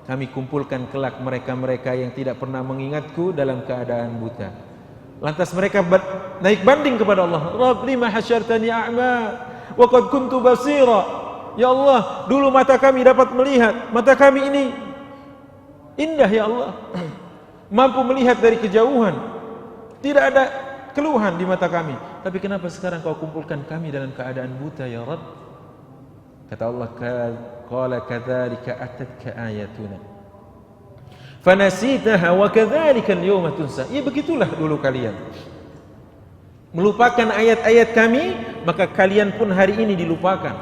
A: Kami kumpulkan kelak mereka-mereka yang tidak pernah mengingatku dalam keadaan buta. Lantas mereka naik banding kepada Allah. Rabb lima hasyartani a'ma wa qad kuntu basira. Ya Allah, dulu mata kami dapat melihat. Mata kami ini indah ya Allah. Mampu melihat dari kejauhan. Tidak ada keluhan di mata kami. Tapi kenapa sekarang kau kumpulkan kami dalam keadaan buta ya Rabb? Kata Allah, qala kadzalika atatka ayatuna fanasitaha wa kadzalika al-yawma tunsa. Ya begitulah dulu kalian melupakan ayat-ayat kami, maka kalian pun hari ini dilupakan.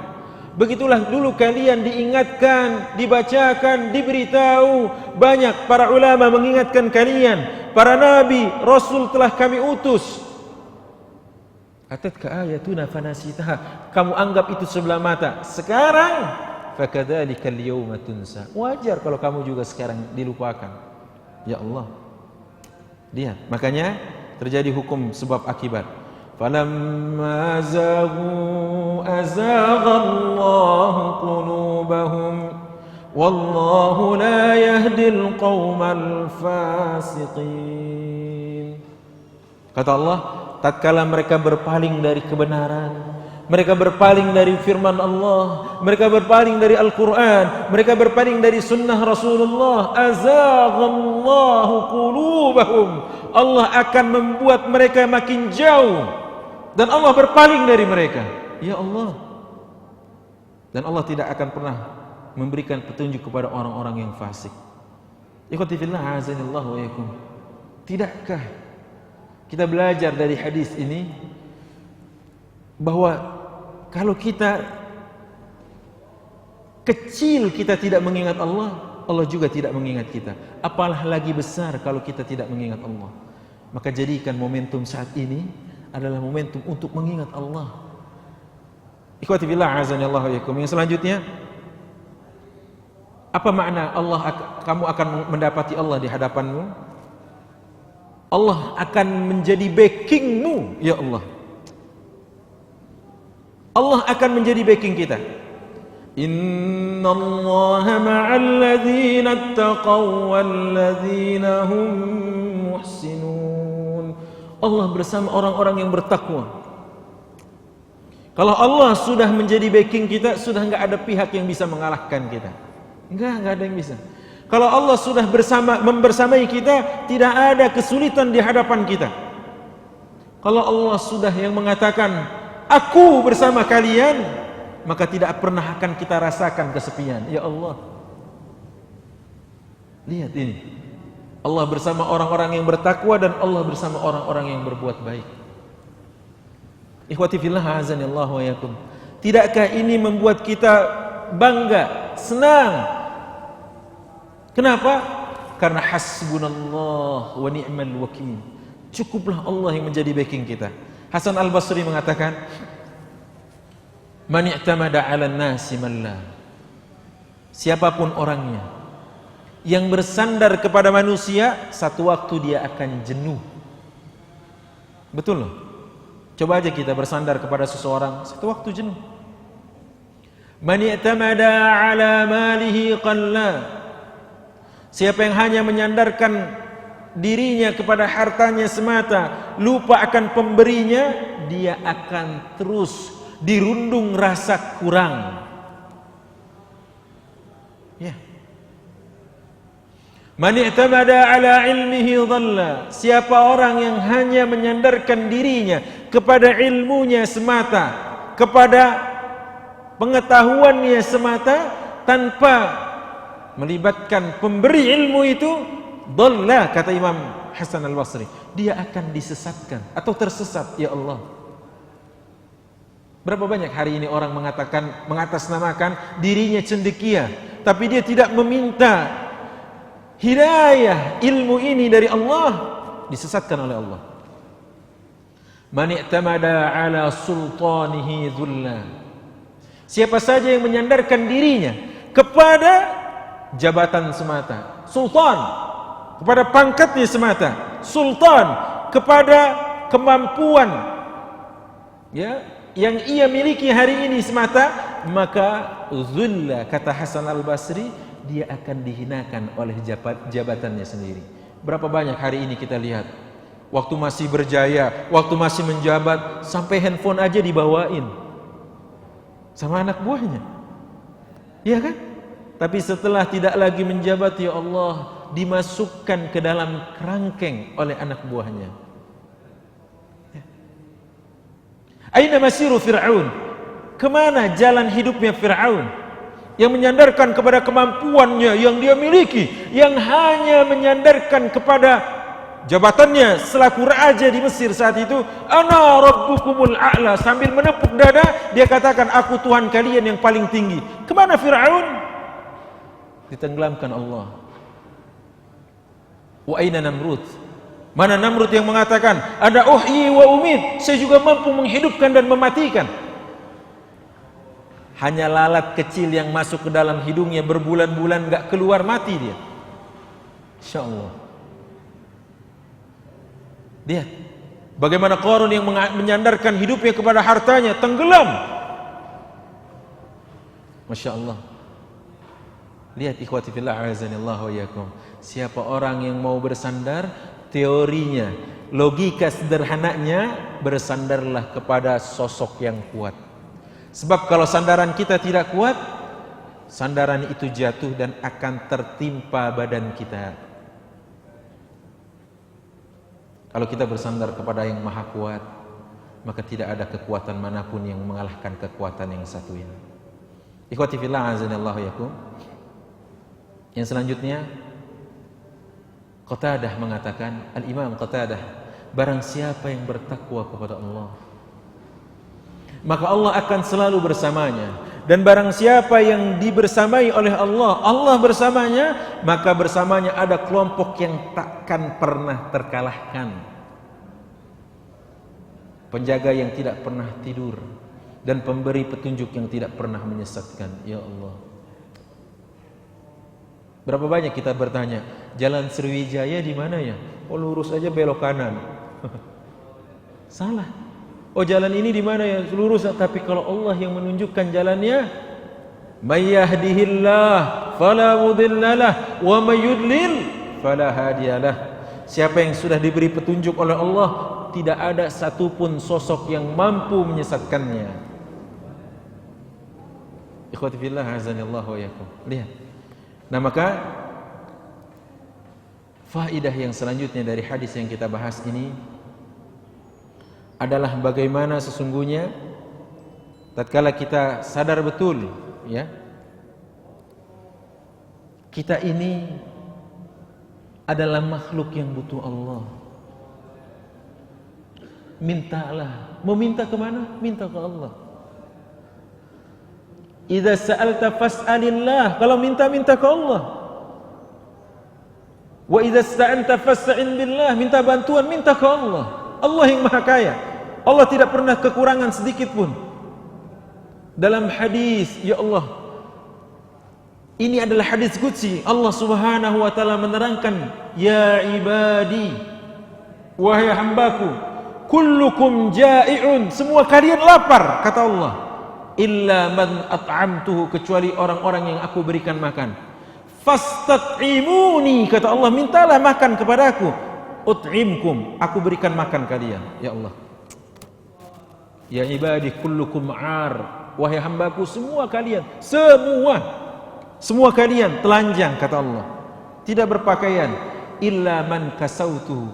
A: Begitulah dulu kalian diingatkan, dibacakan, diberitahu. Banyak para ulama mengingatkan kalian, para nabi, rasul telah kami utus. Atatka ayatuna fanasitaha, kamu anggap itu sebelah mata. Sekarang fakadzalika al-yawma tunsa. Wajar kalau kamu juga sekarang dilupakan. Ya Allah. Lihat, makanya terjadi hukum sebab akibat. Falamma zaghu azaghallahu qulubahum wallahu la yahdil qaumal fasiqin. Kata Allah, tatkala mereka berpaling dari kebenaran, mereka berpaling dari firman Allah, mereka berpaling dari Al-Quran, mereka berpaling dari sunnah Rasulullah, azaghallahu qulubahum, Allah akan membuat mereka makin jauh dan Allah berpaling dari mereka. Ya Allah. Dan Allah tidak akan pernah memberikan petunjuk kepada orang-orang yang fasik. Ikhwati fillah, azanillahu wa yakum. Tidakkah kita belajar dari hadis ini bahwa kalau kita kecil kita tidak mengingat Allah, Allah juga tidak mengingat kita. Apalah lagi besar kalau kita tidak mengingat Allah. Maka jadikan momentum saat ini adalah momentum untuk mengingat Allah. Ikhwati billah, azanillahu wa yakum. Yang selanjutnya, apa makna kamu akan mendapati Allah di hadapanmu? Allah akan menjadi backingmu, ya Allah. Allah akan menjadi backing kita. Innallaha ma'al ladzina taqaw wal ladzina hum muhsinun. Allah bersama orang-orang yang bertakwa. Kalau Allah sudah menjadi backing kita, sudah enggak ada pihak yang bisa mengalahkan kita. Enggak ada yang bisa. Kalau Allah sudah membersamai kita, tidak ada kesulitan di hadapan kita. Kalau Allah sudah yang mengatakan, aku bersama kalian, maka tidak pernah akan kita rasakan kesepian. Ya Allah. Lihat ini. Allah bersama orang-orang yang bertakwa dan Allah bersama orang-orang yang berbuat baik. Ikhwati fillah, azanillahu wa yakum. Tidakkah ini membuat kita bangga, senang? Kenapa? Karena hasbunallah wa ni'mal wakil. Cukuplah Allah yang menjadi backing kita. Hasan Al-Basri mengatakan, man i'tamada 'alan nasi malla. Siapapun orangnya yang bersandar kepada manusia, satu waktu dia akan jenuh. Betul loh. Coba aja kita bersandar kepada seseorang, satu waktu jenuh. Man i'tamada 'ala malihi qalla. Siapa yang hanya menyandarkan dirinya kepada hartanya semata, lupa akan pemberinya, dia akan terus dirundung rasa kurang. Ya. Man i'tamada 'ala ilmihi dhalla. Siapa orang yang hanya menyandarkan dirinya kepada ilmunya semata, kepada pengetahuannya semata, tanpa melibatkan pemberi ilmu itu, dhalla, kata Imam Hasan Al-Basri, dia akan disesatkan atau tersesat. Ya Allah. Berapa banyak hari ini orang mengatasnamakan dirinya cendekia, tapi dia tidak meminta hidayah ilmu ini dari Allah, disesatkan oleh Allah. Man i'tamada 'ala sultanihi dhulla. Siapa saja yang menyandarkan dirinya kepada jabatan semata, sultan kepada pangkatnya semata, sultan kepada kemampuan ya yang ia miliki hari ini semata, maka dhulla, kata Hasan Al-Basri, dia akan dihinakan oleh jabatannya sendiri. Berapa banyak hari ini kita lihat, waktu masih berjaya, waktu masih menjabat, sampai handphone aja dibawain sama anak buahnya. Iya kan? Tapi setelah tidak lagi menjabat, ya Allah, dimasukkan ke dalam kerangkeng oleh anak buahnya. Aina masiru Fir'aun? Kemana jalan hidupnya Fir'aun yang menyandarkan kepada kemampuannya yang dia miliki, yang hanya menyandarkan kepada jabatannya selaku raja di Mesir saat itu, ana rabbukumul a'la, sambil menepuk dada dia katakan, aku Tuhan kalian yang paling tinggi. Kemana Fir'aun? Ditenggelamkan Allah. Wa aina Namrud? Mana Namrud yang mengatakan, ada uhyi wa umid, saya juga mampu menghidupkan dan mematikan. Hanya lalat kecil yang masuk ke dalam hidungnya berbulan-bulan gak keluar, mati dia. Insya Allah. Lihat bagaimana Qarun yang menyandarkan hidupnya kepada hartanya tenggelam. Masya Allah. Lihat ikhwati fillah, a'azanillahu wa iyyakum. Siapa orang yang mau bersandar, teorinya, logika sederhananya, bersandarlah kepada sosok yang kuat. Sebab kalau sandaran kita tidak kuat, sandaran itu jatuh dan akan tertimpa badan kita. Kalau kita bersandar kepada yang maha kuat, maka tidak ada kekuatan manapun yang mengalahkan kekuatan yang satu ini. Ikhwati fillah, azanillahu yakum. Yang selanjutnya, Qatadah mengatakan, Al-Imam Qatadah, barang siapa yang bertakwa kepada Allah, maka Allah akan selalu bersamanya. Dan barang siapa yang dibersamai oleh Allah, Allah bersamanya, maka bersamanya ada kelompok yang takkan pernah terkalahkan. Penjaga yang tidak pernah tidur dan pemberi petunjuk yang tidak pernah menyesatkan. Ya Allah. Berapa banyak kita bertanya, jalan Sriwijaya di mana ya? Oh, lurus aja belok kanan. Salah. Oh, jalan ini di mana ya? Lurus. Tapi kalau Allah yang menunjukkan jalannya, may yahdihillah fala mudhillalah wa may yudlil fala hadiyalah. Siapa yang sudah diberi petunjuk oleh Allah, tidak ada satupun sosok yang mampu menyesatkannya. Ikhwati fillah, azanillahu wa iyyakum. Lihat. Nah, maka faidah yang selanjutnya dari hadis yang kita bahas ini adalah bagaimana sesungguhnya tatkala kita sadar betul, ya, kita ini adalah makhluk yang butuh Allah. Mintalah. Mau minta kemana? Minta ke Allah. Idza sa'alta fas'alillah. Kalau minta, minta ke Allah. Wa idza sta'anta fasta'in billah. Minta bantuan, minta ke Allah. Allah yang maha kaya. Allah tidak pernah kekurangan sedikit pun. Dalam hadis, ya Allah, ini adalah hadis qudsi. Allah Subhanahu wa taala menerangkan, ya ibadi, wahai hambaku, kullukum ja'i'un, semua kalian lapar, kata Allah, illa man at'amtuhu, kecuali orang-orang yang aku berikan makan. Fastat'imuni, kata Allah, mintalah makan kepadaku. Ut'imkum, aku berikan makan kalian. Ya Allah. Ya ibadi kullukum 'ar, wahai hambaku semua kalian, semua kalian telanjang, kata Allah, tidak berpakaian. Illa man kasautuhu,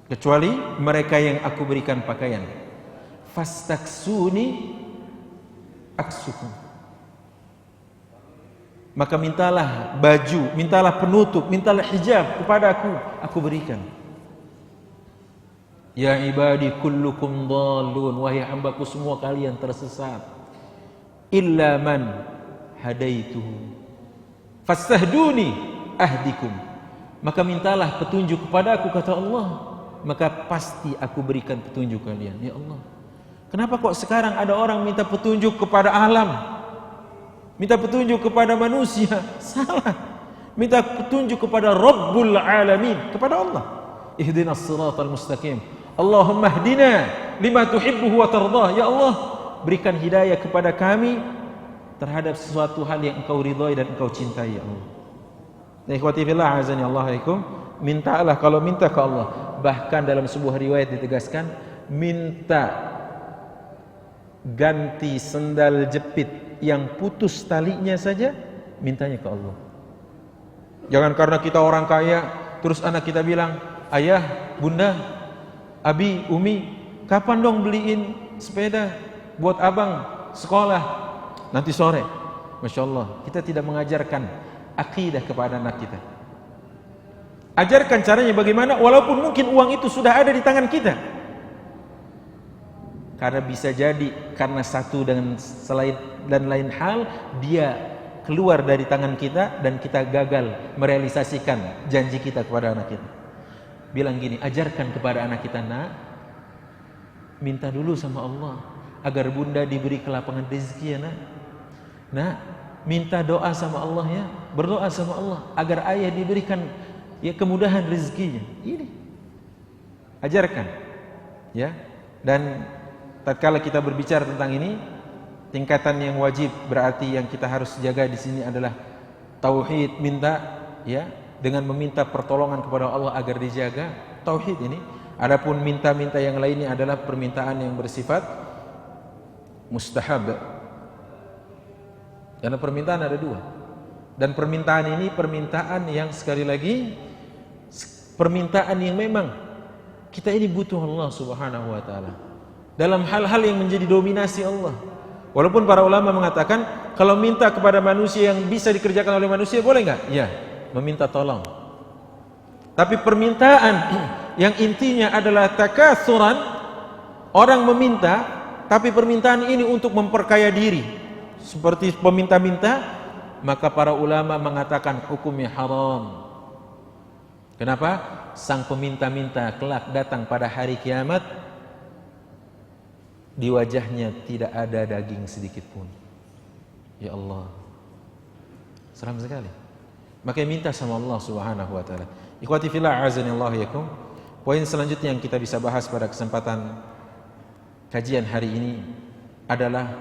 A: kecuali mereka yang aku berikan pakaian. Fastaksuni aksukum, maka mintalah baju, mintalah penutup, mintalah hijab kepada aku berikan. Ya ibadi kullukum dhalun, wahai hambaku semua kalian tersesat. Illa man hadaituhu fastahduni ahdikum, maka mintalah petunjuk kepada aku, kata Allah, maka pasti aku berikan petunjuk kalian. Ya Allah, kenapa kok sekarang ada orang minta petunjuk kepada alam, minta petunjuk kepada manusia? Salah. Minta petunjuk kepada Rabbul Alamin, kepada Allah. Ihdinas siratal mustaqim. Allahumma hdina lima tuhibbuhu wa tardah. Ya Allah, berikan hidayah kepada kami terhadap sesuatu hal yang engkau ridhai dan engkau cintai, ya Allah. Ikhwati fillah, azani Allah alaikum. Mintalah, kalau minta ke Allah. Bahkan dalam sebuah riwayat ditegaskan, minta ganti sendal jepit yang putus talinya saja, mintanya ke Allah. Jangan karena kita orang kaya terus anak kita bilang, ayah, bunda, abi, umi, kapan dong beliin sepeda? buat abang sekolah nanti sore. Masya Allah, kita tidak mengajarkan akidah kepada anak kita. Ajarkan caranya bagaimana, walaupun mungkin uang itu sudah ada di tangan kita. Karena bisa jadi karena satu dan lain hal dia keluar dari tangan kita dan kita gagal merealisasikan janji kita kepada anak kita. Bilang gini, ajarkan kepada anak kita, nak, minta dulu sama Allah agar bunda diberi kelapangan rezeki ya nak. Nak, minta doa sama Allah ya, berdoa sama Allah agar ayah diberikan ya kemudahan rezekinya. Ini ajarkan ya. Dan tatkala kita berbicara tentang ini, tingkatan yang wajib berarti yang kita harus jaga di sini adalah tauhid, minta ya, dengan meminta pertolongan kepada Allah agar dijaga tauhid ini. Adapun minta-minta yang lainnya adalah permintaan yang bersifat mustahab. Karena permintaan ada dua. Dan permintaan ini permintaan yang sekali lagi permintaan yang memang kita ini butuh Allah Subhanahu wa taala. Dalam hal-hal yang menjadi dominasi Allah. Walaupun para ulama mengatakan kalau minta kepada manusia yang bisa dikerjakan oleh manusia boleh enggak? Ya, meminta tolong. Tapi permintaan yang intinya adalah takatsuran, orang meminta tapi permintaan ini untuk memperkaya diri seperti peminta-minta, maka para ulama mengatakan hukumnya haram. Kenapa? Sang peminta-minta kelak datang pada hari kiamat, di wajahnya tidak ada daging sedikit pun. Ya Allah, seram sekali. Maka minta sama Allah Subhanahu wa taala. Ikhwati fillah, azanillahu yakum. Poin selanjutnya yang kita bisa bahas pada kesempatan kajian hari ini adalah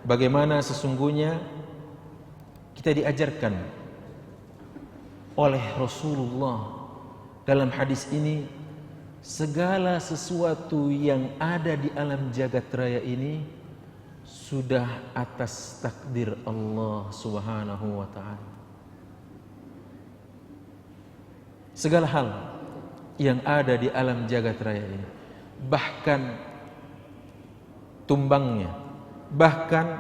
A: bagaimana sesungguhnya kita diajarkan oleh Rasulullah dalam hadis ini, segala sesuatu yang ada di alam jagat raya ini sudah atas takdir Allah Subhanahu wa taala. Segala hal yang ada di alam jagat raya ini, bahkan tumbangnya, bahkan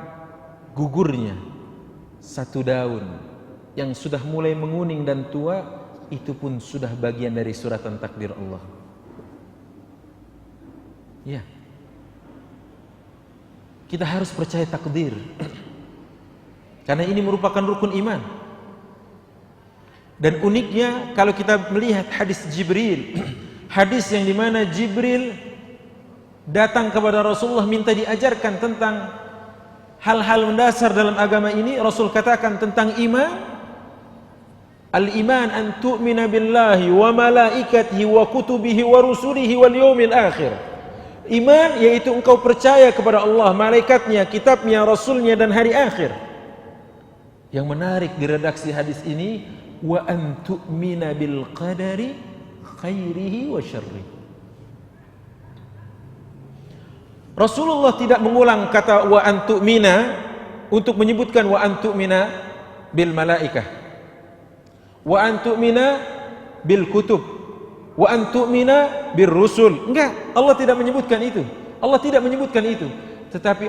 A: gugurnya satu daun yang sudah mulai menguning dan tua, itu pun sudah bagian dari suratan takdir Allah. Ya, kita harus percaya takdir, karena ini merupakan rukun iman. Dan uniknya kalau kita melihat hadis Jibril, hadis yang dimana Jibril datang kepada Rasulullah minta diajarkan tentang hal-hal mendasar dalam agama ini, Rasul katakan tentang iman, al-iman an tu'mina billahi wa malaikatihi wa kutubihi wa rusulihi wal yawmil akhir. Iman yaitu engkau percaya kepada Allah, malaikatnya, kitabnya, rasulnya dan hari akhir. Yang menarik di redaksi hadis ini, wa an tu'mina bil qadari khairihi wa syarrihi. Rasulullah tidak mengulang kata wa an tu'mina untuk menyebutkan wa an tu'mina bil malaikah, wa an tu'mina bil kutub, wa an tu'mina bir rusul. Enggak, Allah tidak menyebutkan itu. Allah tidak menyebutkan itu. Tetapi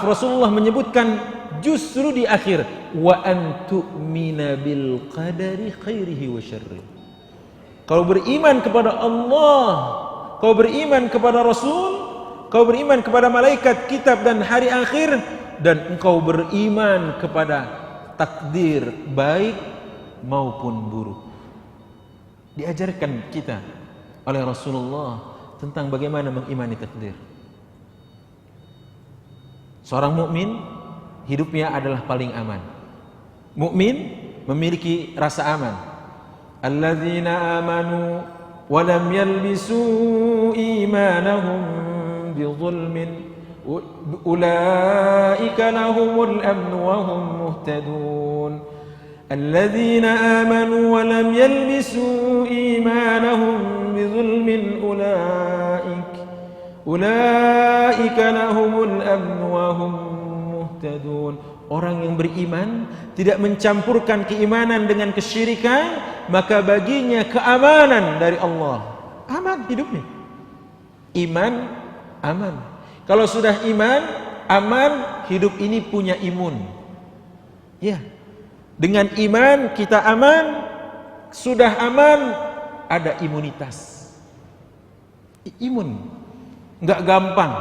A: Rasulullah menyebutkan justru di akhir, wa an tu'mina bil qadari khairihi wa syarrihi. Kau beriman kepada Allah, kau beriman kepada Rasul, kau beriman kepada malaikat, kitab dan hari akhir, dan engkau beriman kepada takdir baik maupun buruk. Diajarkan kita oleh Rasulullah tentang bagaimana mengimani takdir. Seorang mukmin hidupnya adalah paling aman. Mukmin memiliki rasa aman. Alladzina amanu wa lam yalbisu imanahum bizulmin ulaika lahumul amn wa hum muhtadun. Alladzina amanu wa lam yalbisu imanahum bizulmin ulaika lahumul amn wa hum muhtadun. Orang yang beriman tidak mencampurkan keimanan dengan kesyirikan, maka baginya keamanan dari Allah. Aman hidupnya. Iman aman. Kalau sudah iman, aman, hidup ini punya imun. Ya. Dengan iman kita aman, sudah aman, ada imunitas. Imun. Enggak gampang.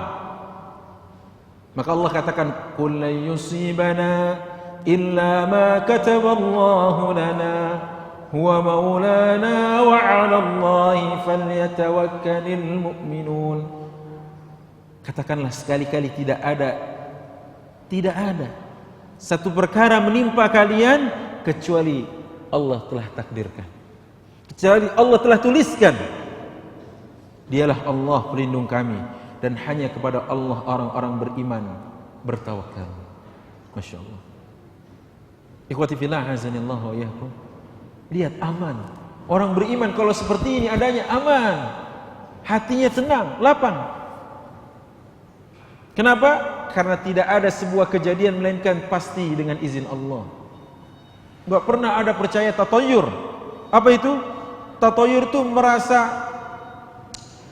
A: Maka Allah katakan, "Qul lan yusibana illa ma kataballahu lana huwa maulana wa 'ala Allahi falyatawakkalul mu'minun." Katakanlah sekali-kali tidak ada satu perkara menimpa kalian kecuali Allah telah takdirkan, kecuali Allah telah tuliskan. Dialah Allah pelindung kami, dan hanya kepada Allah orang-orang beriman bertawakal. Masya Allah. Ikhwati fillah azanillahu wa iyyakum. Lihat, aman. Orang beriman kalau seperti ini adanya aman, hatinya tenang, lapang. Kenapa? Karena tidak ada sebuah kejadian melainkan pasti dengan izin Allah. Enggak pernah ada percaya tatoyur. Apa itu? Tatoyur itu merasa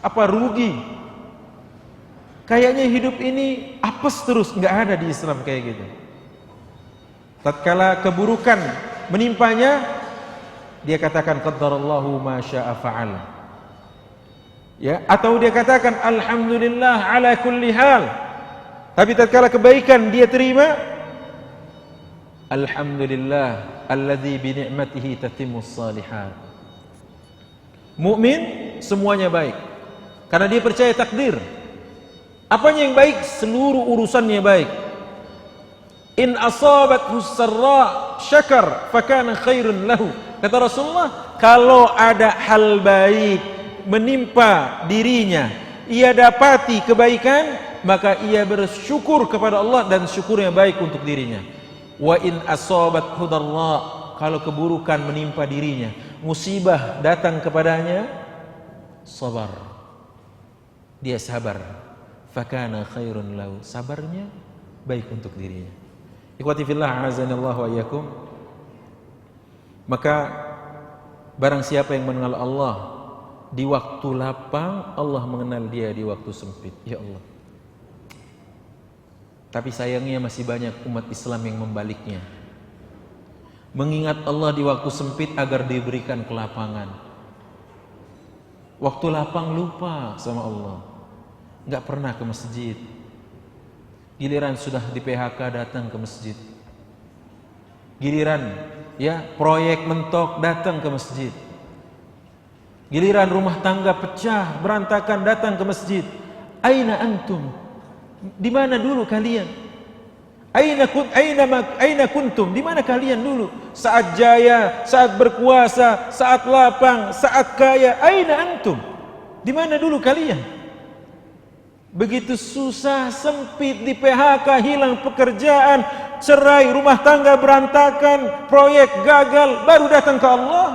A: rugi. Kayaknya hidup ini apes terus, enggak ada di Islam kayak gitu. Tatkala keburukan menimpanya, dia katakan qaddarallahu ma syaa fa'al. Ya, atau dia katakan alhamdulillah ala kulli hal. Tapi tatkala kebaikan dia terima, alhamdulillah alladzi bi ni'matihi tatimmus shalihat. Mukmin semuanya baik karena dia percaya takdir. Apanya yang baik? Seluruh urusannya baik. In asabathu sarra syakar fakana khairun lahu. Kata Rasulullah, kalau ada hal baik menimpa dirinya, ia dapati kebaikan, maka ia bersyukur kepada Allah dan syukurnya baik untuk dirinya. Wa in asabathu darra, kalau keburukan menimpa dirinya, musibah datang kepadanya, sabar. Dia sabar. Fakana khairun lahu, sabarnya baik untuk dirinya. Ikhwati fillah azanillahu wa iyyakum. Maka barang siapa yang mengenal Allah di waktu lapang, Allah mengenal dia di waktu sempit. Ya Allah. Tapi sayangnya masih banyak umat Islam yang membaliknya. Mengingat Allah di waktu sempit agar diberikan kelapangan. Waktu lapang lupa sama Allah. Enggak pernah ke masjid. Giliran sudah di PHK datang ke masjid. Giliran proyek mentok datang ke masjid. Giliran rumah tangga pecah, berantakan datang ke masjid. Aina antum? Di mana dulu kalian? Aina kuntum? Di mana kalian dulu? Saat jaya, saat berkuasa, saat lapang, saat kaya. Aina antum? Di mana dulu kalian? Begitu susah, sempit, di PHK, hilang pekerjaan, cerai, rumah tangga berantakan, proyek gagal, baru datang ke Allah.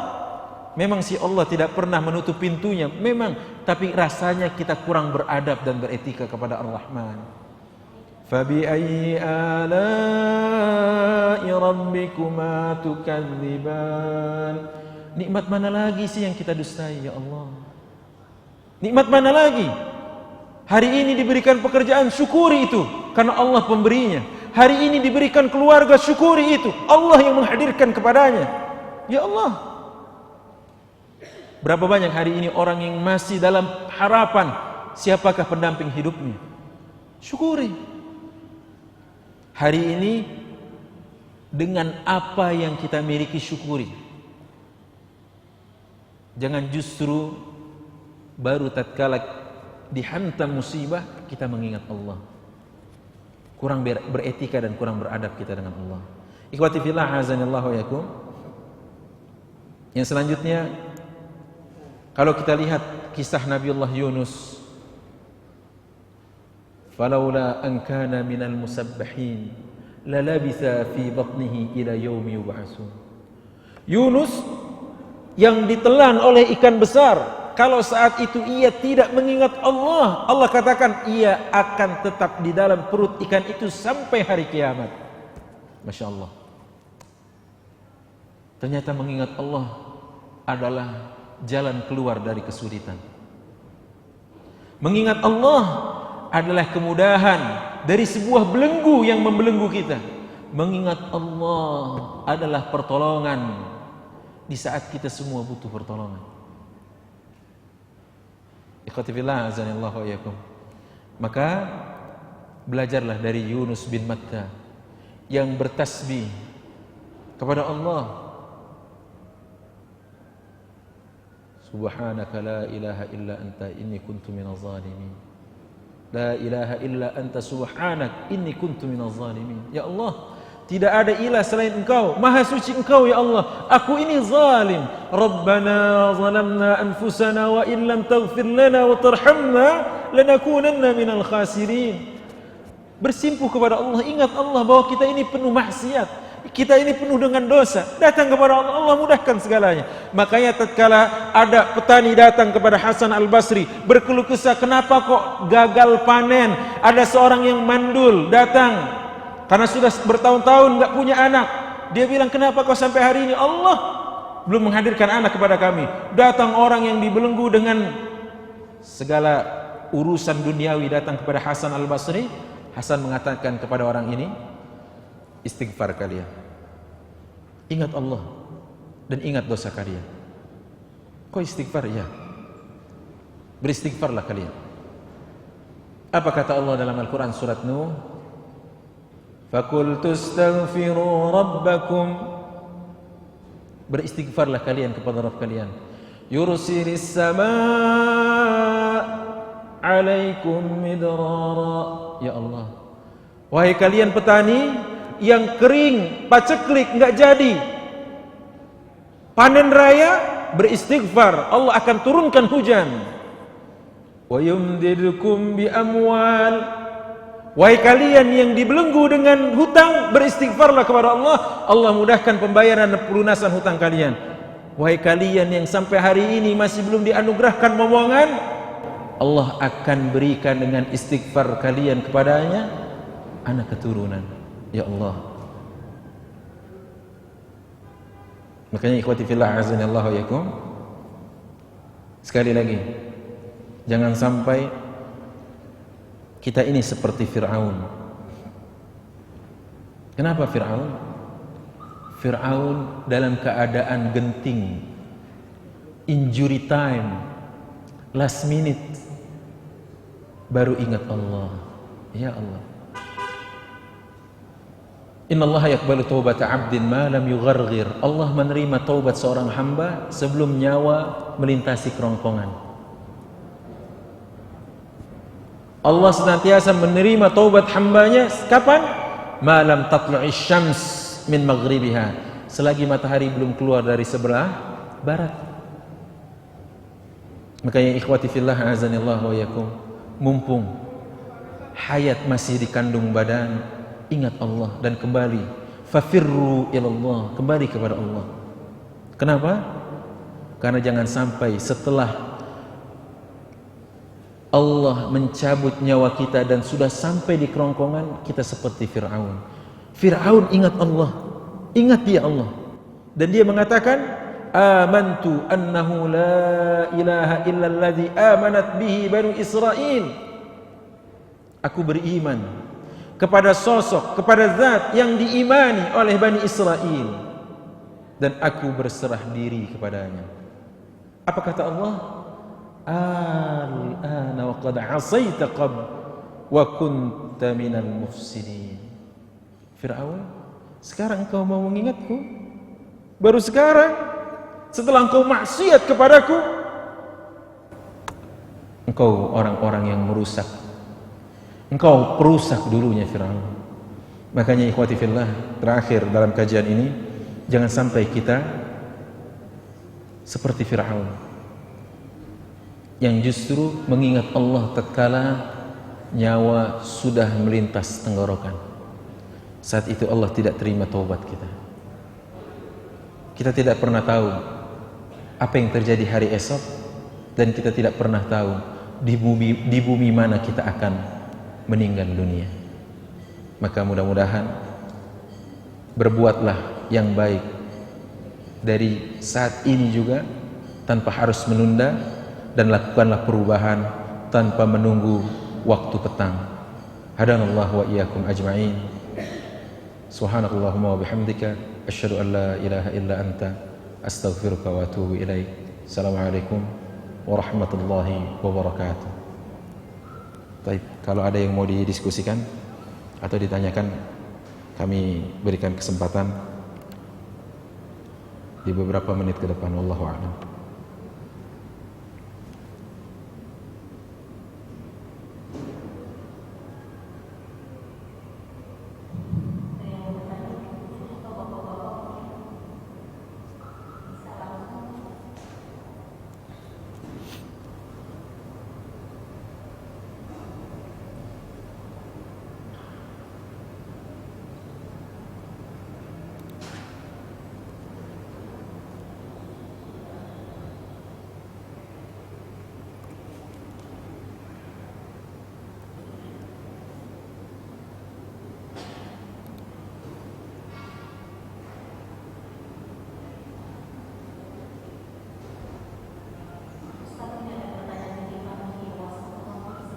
A: Memang si Allah tidak pernah menutup pintunya, memang, tapi rasanya kita kurang beradab dan beretika kepada Ar-Rahman. Fabi ayyi ala'i rabbikuma tukadziban. Nikmat mana lagi sih yang kita dustai, ya Allah? Nikmat mana lagi? Hari ini diberikan pekerjaan, syukuri itu, karena Allah pemberinya. Hari ini diberikan keluarga, syukuri itu, Allah yang menghadirkan kepadanya. Ya Allah. Berapa banyak hari ini orang yang masih dalam harapan, siapakah pendamping hidupnya? Syukuri. Hari ini dengan apa yang kita miliki, syukuri. Jangan justru baru tatkala dihantam musibah kita mengingat Allah. Kurang beretika dan kurang beradab kita dengan Allah. Ikhwati fillah azanillahu wa iyyakum. Yang selanjutnya, kalau kita lihat kisah Nabiullah Yunus, falaula an kana minal musabbihin lalabitha fi batnihi ila yaumi yub'atsun. Yunus yang ditelan oleh ikan besar, kalau saat itu ia tidak mengingat Allah, Allah katakan ia akan tetap di dalam perut ikan itu sampai hari kiamat. Masya Allah. Ternyata mengingat Allah adalah jalan keluar dari kesulitan. Mengingat Allah adalah kemudahan dari sebuah belenggu yang membelenggu kita. Mengingat Allah adalah pertolongan di saat kita semua butuh pertolongan. Ikhwati fillah, azanillahu wa iyyakum. Maka belajarlah dari Yunus bin Matta yang bertasbih kepada Allah. Subhanaka la ilaha illa anta inni kuntu minaz zalimin. La ilaha illa anta subhanak inni kuntu minaz zalimin. Ya Allah, tidak ada ilah selain Engkau, maha suci Engkau ya Allah, aku ini zalim. Rabbana zalamna anfusana wa in lam taghfir lana wa tarhamna lanakunanna minal khasirin. Bersimpuh kepada Allah, ingat Allah bahwa kita ini penuh maksiat, kita ini penuh dengan dosa. Datang kepada Allah, Allah mudahkan segalanya. Makanya tatkala ada petani datang kepada Hasan Al-Basri berkeluh kesah, kenapa kok gagal panen? Ada seorang yang mandul datang karena sudah bertahun-tahun nggak punya anak. Dia bilang, kenapa kok sampai hari ini Allah belum menghadirkan anak kepada kami? Datang orang yang dibelenggu dengan segala urusan duniawi datang kepada Hasan Al-Basri. Hasan mengatakan kepada orang ini, istighfar kalian, ingat Allah dan ingat dosa kalian. Kok istighfar? Ya, beristighfarlah kalian. Apa kata Allah dalam Al-Quran surat Nuh? Faqultu astaghfiru rabbakum, beristighfarlah kalian kepada Rabb kalian. Yursilis samaa alaikum midrara. Ya Allah, wahai kalian petani yang kering, paceklik, enggak jadi panen raya, beristighfar, Allah akan turunkan hujan. Wa yumdidukum bi amwal, wahai kalian yang dibelenggu dengan hutang, beristighfarlah kepada Allah, Allah mudahkan pembayaran dan pelunasan hutang kalian. Wahai kalian yang sampai hari ini masih belum dianugerahkan momongan, Allah akan berikan dengan istighfar kalian kepadanya anak keturunan. Ya Allah. Makanya ikhwati fillah azanillahu wa iyyakum, sekali lagi, jangan sampai kita ini seperti Fir'aun. Kenapa Fir'aun? Fir'aun dalam keadaan genting, injury time, last minute, baru ingat Allah. Ya Allah, innallaha yaqbalu taubata 'abdin ma lam yugharghir. Allah menerima taubat seorang hamba sebelum nyawa melintasi kerongkongan. Allah senantiasa menerima taubat hambanya kapan? Ma lam tatlu'is syams min maghribiha, selagi matahari belum keluar dari sebelah barat. Makanya ikhwati fillah azanillahu wa iyyakum, mumpung hayat masih dikandung badan, ingat Allah dan kembali. Fafirru ilallah, kembali kepada Allah. Kenapa? Karena jangan sampai setelah Allah mencabut nyawa kita dan sudah sampai di kerongkongan, kita seperti Fir'aun. Fir'aun ingat Allah, ingat dia Allah, dan dia mengatakan, amantu annahu la ilaha illalladzi amanat bihi banu Israel. Aku beriman kepada sosok, kepada zat yang diimani oleh Bani Israel, dan aku berserah diri kepadanya. Apa kata Allah? Al-ana wa qad asaita qabl wa kunta minal mufsidin. Fir'aun, sekarang engkau mau mengingatku? Baru sekarang, setelah engkau maksiat kepadaku? Engkau orang-orang yang merusak. Engkau perusak dulunya Fir'aun. Makanya ikhwati fillah, terakhir dalam kajian ini, jangan sampai kita seperti Fir'aun yang justru mengingat Allah tatkala nyawa sudah melintas tenggorokan. Saat itu Allah tidak terima taubat kita. Kita tidak pernah tahu apa yang terjadi hari esok, dan kita tidak pernah tahu di bumi mana kita akan meninggal dunia. Maka mudah-mudahan berbuatlah yang baik dari saat ini juga tanpa harus menunda, dan lakukanlah perubahan tanpa menunggu waktu petang. Hadanallahu wa iyyakum ajma'in. Subhanakallahumma wa bihamdika asyhadu an la ilaha illa anta astaghfiruka wa atubu ilaik. Assalamualaikum warahmatullahi wabarakatuh. Baik, kalau ada yang mau didiskusikan atau ditanyakan, kami berikan kesempatan di beberapa menit ke depan. Wallahu a'lam.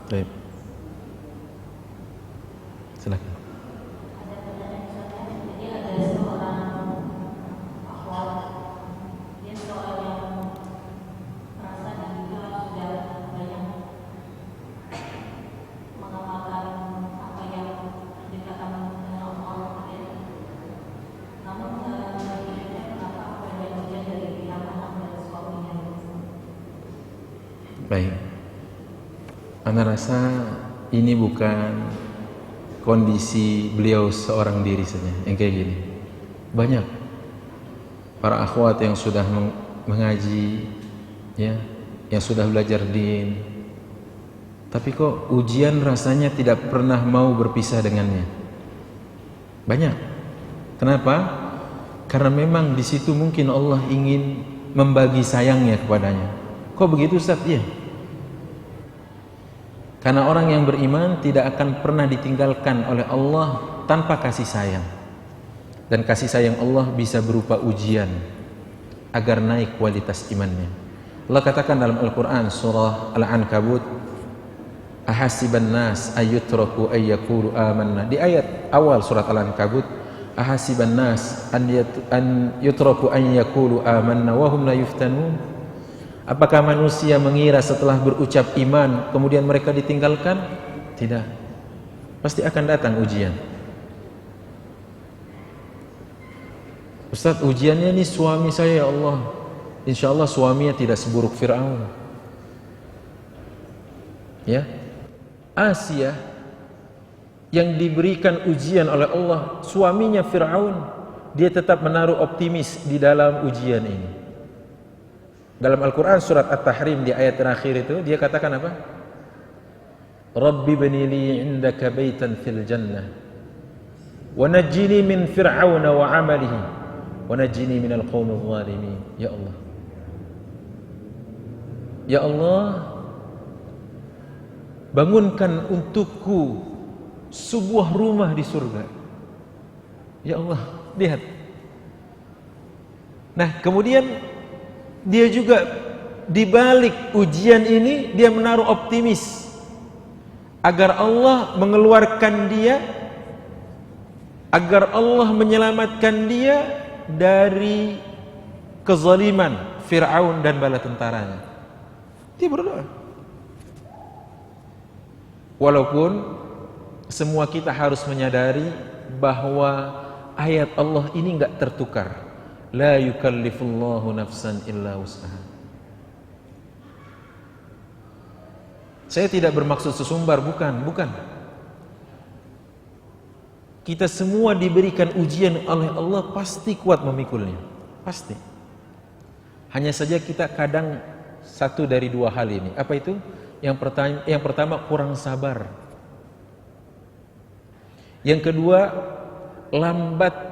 A: Baik. Silakan.
B: Jadi ada seorang akhwat, dia seorang yang merasa dirinya sudah banyak mengamalkan apa yang dikatakan dengan Allah, namun dirinya kenapa apa yang dia dari pihak anak dan suaminya.
A: Baik. Ana rasa ini bukan kondisi beliau seorang diri saja yang kayak gini. Banyak para akhwat yang sudah mengaji, ya, yang sudah belajar din, tapi kok ujian rasanya tidak pernah mau berpisah dengannya. Banyak. Kenapa? Karena memang di situ mungkin Allah ingin membagi sayangnya kepadanya. Kok begitu, Ustaz? Iya. Karena orang yang beriman tidak akan pernah ditinggalkan oleh Allah tanpa kasih sayang. Dan kasih sayang Allah bisa berupa ujian agar naik kualitas imannya. Allah katakan dalam Al-Quran surah Al-Ankabut, ahasiban nas ayyutraku ayyakulu amanna. Di ayat awal surat Al-Ankabut, ahasiban nas an yutraku ayyakulu amanna wahum la yuftanun. Apakah manusia mengira setelah berucap iman kemudian mereka ditinggalkan? Tidak. Pasti akan datang ujian. Ustaz, ujiannya ini suami saya, ya Allah. Insya Allah suaminya tidak seburuk Fir'aun. Ya, Asia yang diberikan ujian oleh Allah, suaminya Fir'aun, dia tetap menaruh optimis di dalam ujian ini. Dalam Al-Quran surat At-Tahrim di ayat terakhir itu dia katakan apa? Rabbi bani li indaka baitan fil jannah wa najjini min fir'auna wa amalihi wa najjini minal qawmil zalimin. Ya Allah, ya Allah, bangunkan untukku sebuah rumah di surga. Ya Allah, lihat. Nah, kemudian dia juga di balik ujian ini dia menaruh optimis agar Allah mengeluarkan dia, agar Allah menyelamatkan dia dari kezaliman Fir'aun dan bala tentaranya. Dia berdoa. Walaupun semua kita harus menyadari bahwa ayat Allah ini enggak tertukar. La yukallifullahu nafsan illa wus'aha. Saya tidak bermaksud sesumbar, bukan. Kita semua diberikan ujian oleh Allah, pasti kuat memikulnya. Pasti. Hanya saja kita kadang satu dari dua hal ini. Apa itu? Yang pertama kurang sabar. Yang kedua, lambat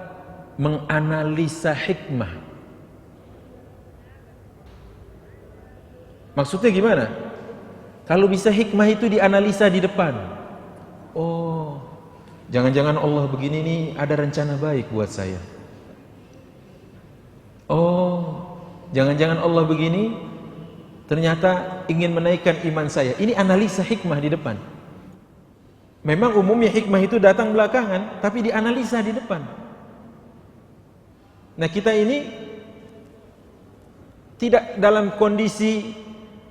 A: menganalisa hikmah. Maksudnya gimana? Kalau bisa hikmah itu dianalisa di depan. Oh, jangan-jangan Allah begini nih ada rencana baik buat saya. Oh, jangan-jangan Allah begini ternyata ingin menaikkan iman saya. Ini analisa hikmah di depan. Memang umumnya hikmah itu datang belakangan, tapi dianalisa di depan. Nah, kita ini tidak dalam kondisi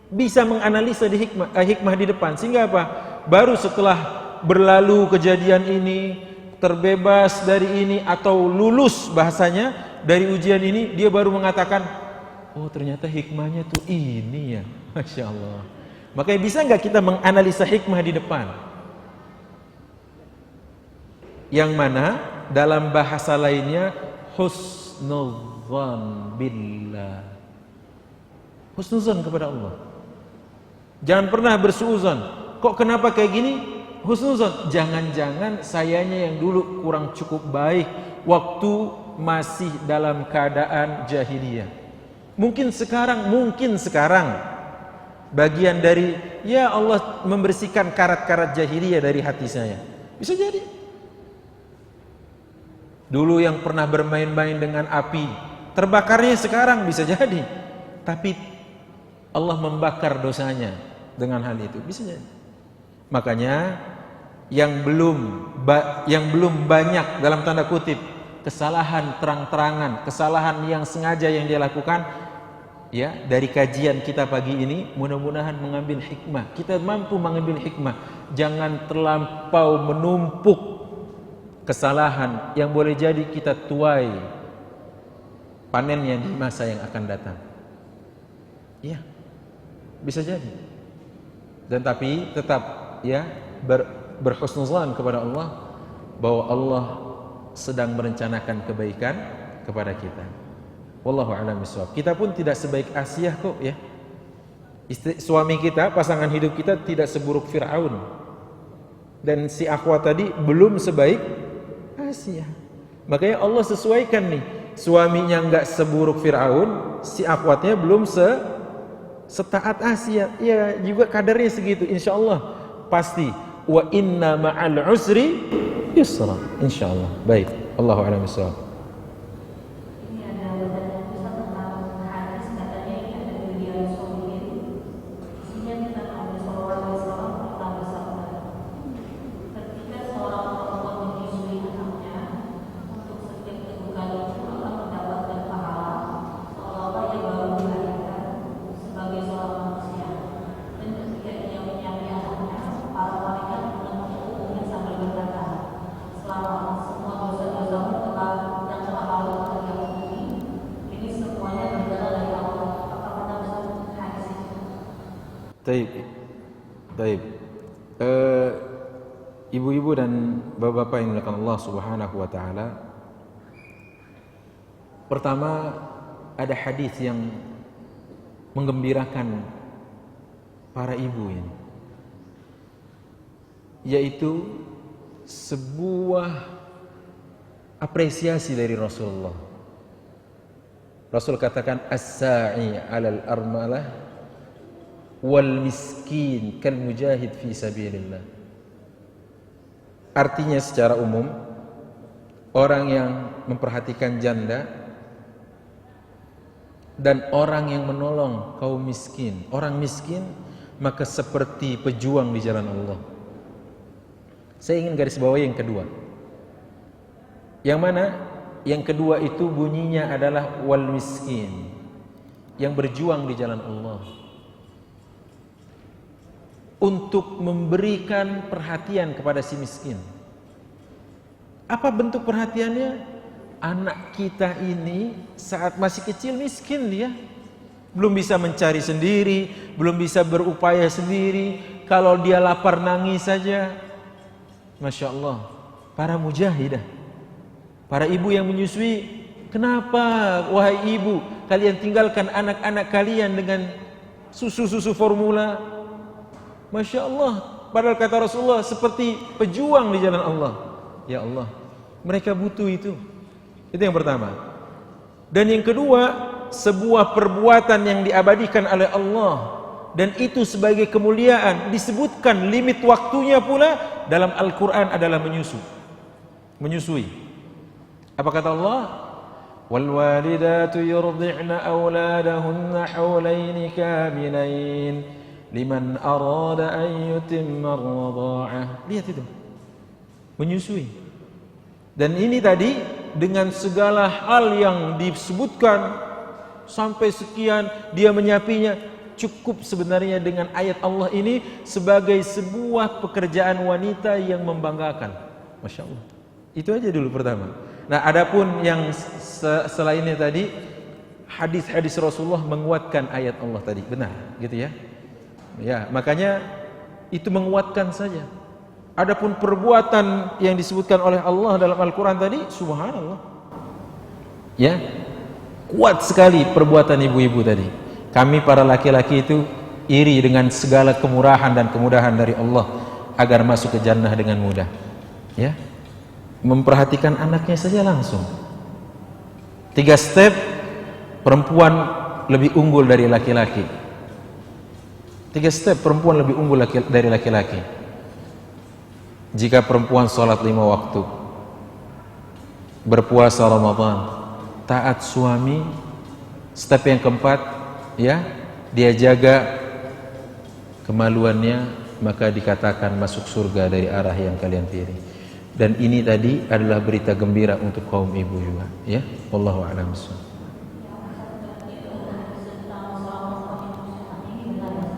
A: bisa menganalisa hikmah di depan. Sehingga apa? Baru setelah berlalu kejadian ini, terbebas dari ini, atau lulus bahasanya dari ujian ini, dia baru mengatakan, oh ternyata hikmahnya tuh ini ya. Masya Allah. Makanya bisa nggak kita menganalisa hikmah di depan? Yang mana dalam bahasa lainnya husnudzan billah. Husnudzan kepada Allah. Jangan pernah bersuudzon. Kok kenapa kayak gini? Husnudzon. Jangan-jangan sayanya yang dulu kurang cukup baik waktu masih dalam keadaan jahiliyah. Mungkin sekarang bagian dari ya Allah membersihkan karat-karat jahiliyah dari hati saya. Bisa jadi. Dulu yang pernah bermain-main dengan api, terbakarnya sekarang bisa jadi. Tapi Allah membakar dosanya dengan hal itu, bisa jadi. Makanya yang belum banyak dalam tanda kutip kesalahan terang-terangan, kesalahan yang sengaja yang dia lakukan, ya, dari kajian kita pagi ini mudah-mudahan mengambil hikmah. Kita mampu mengambil hikmah. Jangan terlampau menumpuk kesalahan yang boleh jadi kita tuai panennya di masa yang akan datang. Ya, bisa jadi. Dan tapi tetap ya berhusnuzan kepada Allah bahwa Allah sedang merencanakan kebaikan kepada kita. Wallahu a'lam bishawab. Kita pun tidak sebaik Asiyah kok ya. Suami kita, pasangan hidup kita tidak seburuk Fir'aun. Dan si akhwat tadi belum sebaik Asiyah. Makanya Allah sesuaikan nih. Suaminya enggak seburuk Fir'aun, si akhwatnya belum setaat Asiyah. Ya juga kadarnya segitu. Insyaallah pasti. Wa inna ma'al usri yusra. Insyaallah. Baik. Allahu a'lam bishawab. Baik. Ibu-ibu dan bapak-bapak yang dimuliakan Allah Subhanahu wa taala. Pertama, ada hadis yang menggembirakan para ibu ini. Yaitu sebuah apresiasi dari Rasulullah. Rasul katakan as-sa'i 'alal armalah wal miskin kal mujahid fi sabilillah. Artinya secara umum, orang yang memperhatikan janda dan orang yang menolong kaum miskin, orang miskin maka seperti pejuang di jalan Allah. Saya ingin garis bawahi yang kedua. Yang mana? Yang kedua itu bunyinya adalah wal miskin, yang berjuang di jalan Allah untuk memberikan perhatian kepada si miskin. Apa bentuk perhatiannya? Anak kita ini saat masih kecil miskin dia. Belum bisa mencari sendiri, belum bisa berupaya sendiri. Kalau dia lapar nangis saja. Masya Allah, para mujahidah, para ibu yang menyusui, kenapa wahai ibu kalian tinggalkan anak-anak kalian dengan susu-susu formula? Masya Allah, padahal kata Rasulullah seperti pejuang di jalan Allah. Ya Allah, mereka butuh itu. Itu yang pertama. Dan yang kedua, sebuah perbuatan yang diabadikan oleh Allah, dan itu sebagai kemuliaan, disebutkan limit waktunya pula dalam Al-Quran adalah menyusui. Apa kata Allah? Wal walidatu yurdi'na awladahunna hawlaini kamilain liman arada an yutimma ar-radha'ah. Lihat itu. menyusui. Dan ini tadi dengan segala hal yang disebutkan sampai sekian dia menyapinya, cukup sebenarnya dengan ayat Allah ini sebagai sebuah pekerjaan wanita yang membanggakan. Masya Allah. Itu aja dulu pertama. Nah, adapun yang selainnya tadi, hadis-hadis Rasulullah menguatkan ayat Allah tadi, benar, gitu ya. Ya, makanya itu menguatkan saja. Adapun perbuatan yang disebutkan oleh Allah dalam Al-Quran tadi, subhanallah, ya, kuat sekali perbuatan ibu-ibu tadi. Kami para laki-laki itu iri dengan segala kemurahan dan kemudahan dari Allah agar masuk ke jannah dengan mudah. Ya, memperhatikan anaknya saja langsung. 3 step, perempuan lebih unggul dari laki-laki. 3 step, perempuan lebih unggul dari laki-laki. Jika perempuan sholat 5 waktu, berpuasa Ramadan, taat suami, step yang keempat, ya, dia jaga kemaluannya, maka dikatakan masuk surga dari arah yang kalian pilih. Dan ini tadi adalah berita gembira untuk kaum ibu juga, ya. Wallahu a'lam bishawab.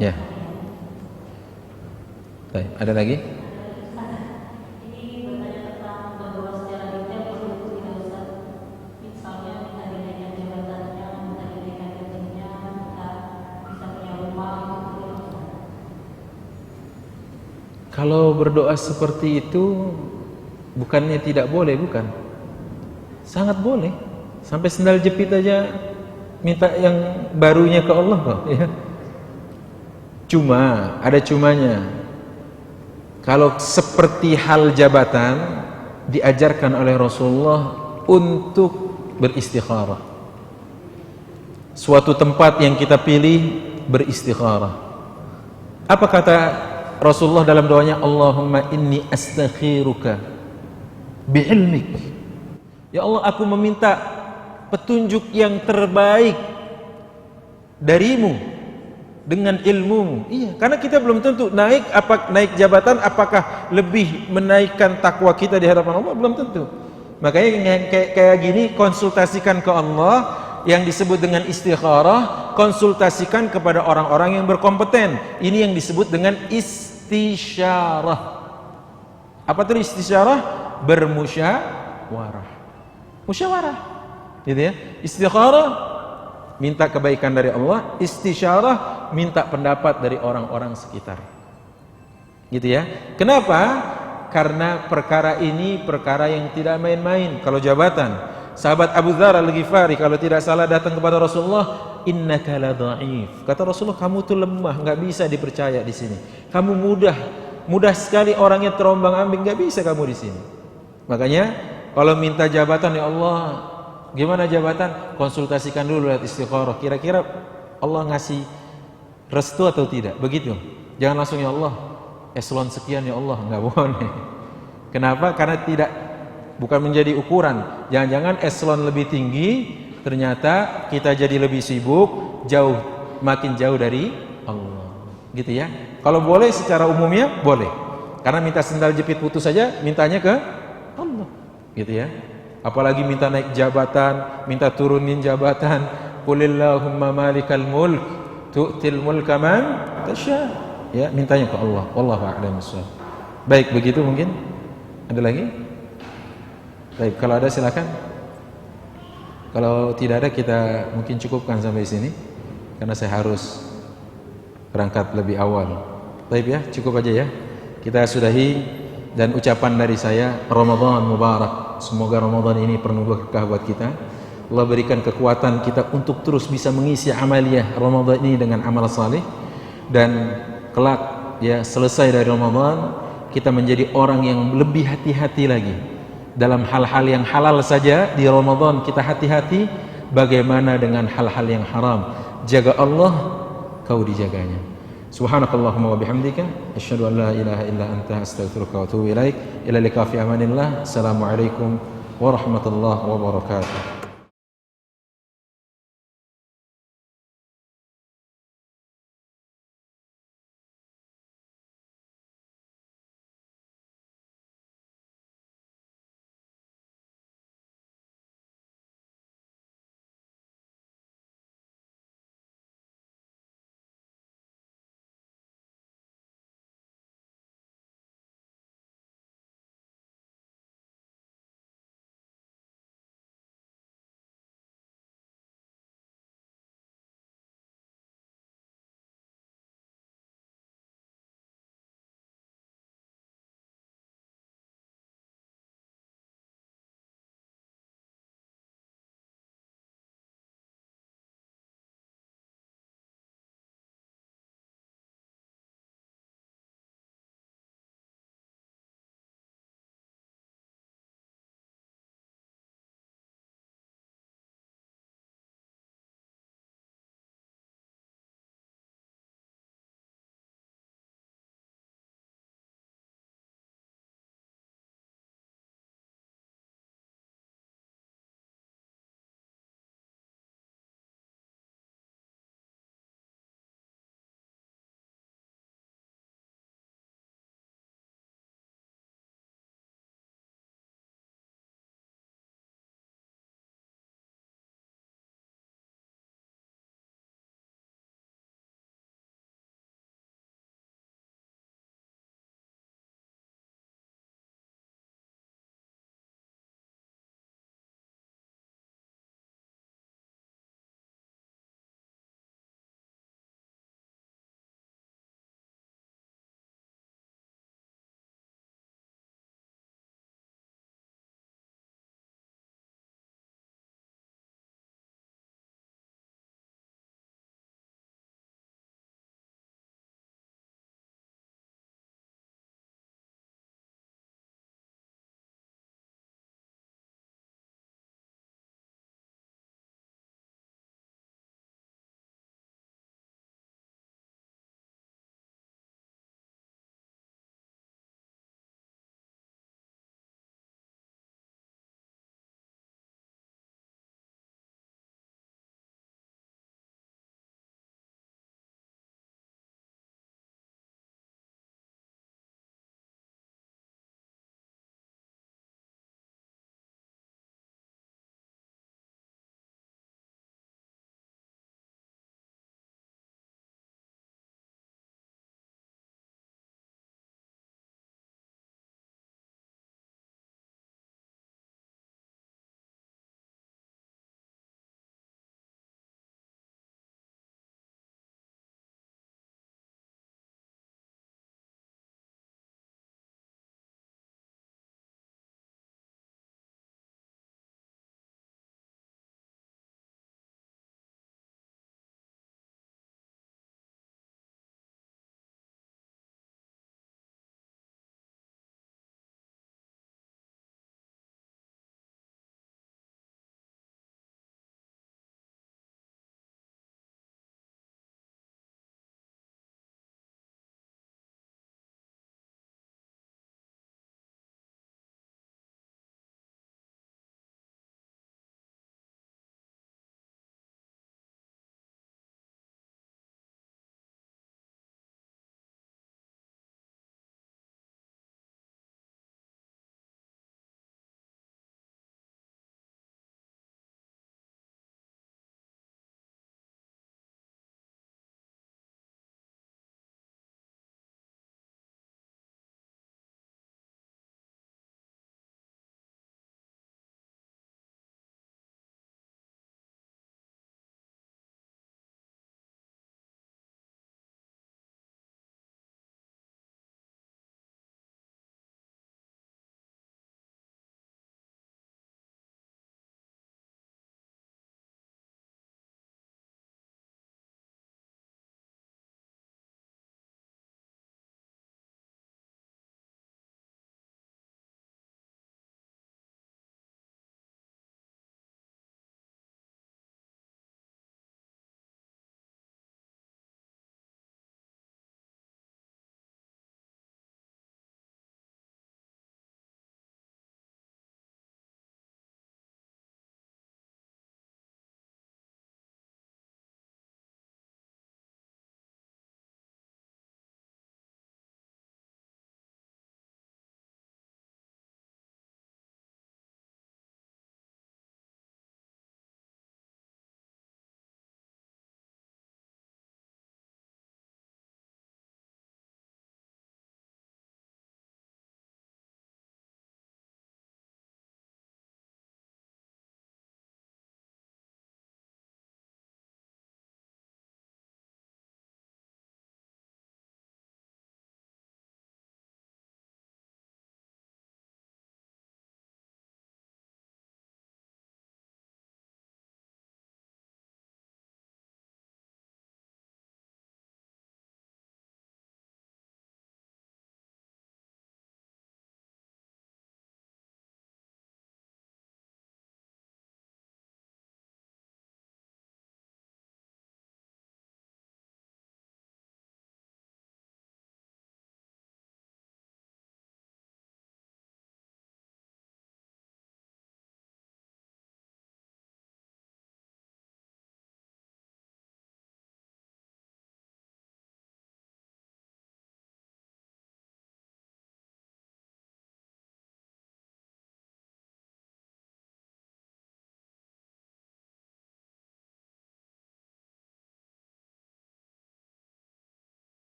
A: Ya. Baik, ada lagi? Kalau berdoa seperti itu bukannya tidak boleh, bukan? Sangat boleh. Sampai sendal jepit aja minta yang barunya ke Allah kok, ya. Cuma ada cumanya. Kalau seperti hal jabatan diajarkan oleh Rasulullah untuk beristikharah. Suatu tempat yang kita pilih beristikharah. Apa kata Rasulullah dalam doanya? Allahumma inni astakhiruka bi'ilmik. Ya Allah, aku meminta petunjuk yang terbaik darimu dengan ilmumu. Iya, karena kita belum tentu naik jabatan apakah lebih menaikkan takwa kita di hadapan Allah, belum tentu. Makanya kayak gini, konsultasikan ke Allah. Yang disebut dengan istikharah, konsultasikan kepada orang-orang yang berkompeten. Ini yang disebut dengan istisyarah. Apa itu istisyarah? Bermusyawarah. Musyawarah, gitu ya. Istikharah minta kebaikan dari Allah, istisyarah minta pendapat dari orang-orang sekitar. Gitu ya. Kenapa? Karena perkara ini perkara yang tidak main-main. Kalau jabatan, sahabat Abu Dzar Al-Ghifari kalau tidak salah datang kepada Rasulullah, innaka la dha'if. Kata Rasulullah, kamu tuh lemah, nggak bisa dipercaya di sini. Kamu mudah sekali orangnya terombang-ambing, nggak bisa kamu di sini. Makanya kalau minta jabatan, ya Allah, gimana jabatan? Konsultasikan dulu lihat istikharah. Kira-kira Allah ngasih restu atau tidak? Begitu. Jangan langsung ya Allah, eselon sekian ya Allah, nggak boleh. Kenapa? Karena bukan menjadi ukuran. Jangan-jangan eselon lebih tinggi, ternyata kita jadi lebih sibuk, makin jauh dari Allah. Gitu ya. Kalau boleh secara umumnya boleh. Karena minta sendal jepit putus saja, mintanya ke Allah. Gitu ya. Apalagi minta naik jabatan, minta turunin jabatan. Qulillahumma malikal mulk tu'til mulka man tasya. Ya, mintanya ke Allah. Wallahu a'lam bishawab. Baik, begitu mungkin. Ada lagi? Baik, kalau ada silakan. Kalau tidak ada kita mungkin cukupkan sampai sini karena saya harus berangkat lebih awal. Baik ya, cukup aja ya. Kita sudahi, dan ucapan dari saya, Ramadan Mubarak. Semoga Ramadan ini penuh berkah buat kita. Allah berikan kekuatan kita untuk terus bisa mengisi amaliyah Ramadan ini dengan amal saleh, dan kelak ya selesai dari Ramadan kita menjadi orang yang lebih hati-hati lagi. Dalam hal-hal yang halal saja di Ramadan kita hati-hati, bagaimana dengan hal-hal yang haram? Jaga Allah, kau dijaganya. Subhanakallahumma wa bihamdika asyhadu an la ilaha illa anta astaghfiruka wa atubu ilaik. Ila liqa fi amanillah. Assalamualaikum warahmatullahi wabarakatuh.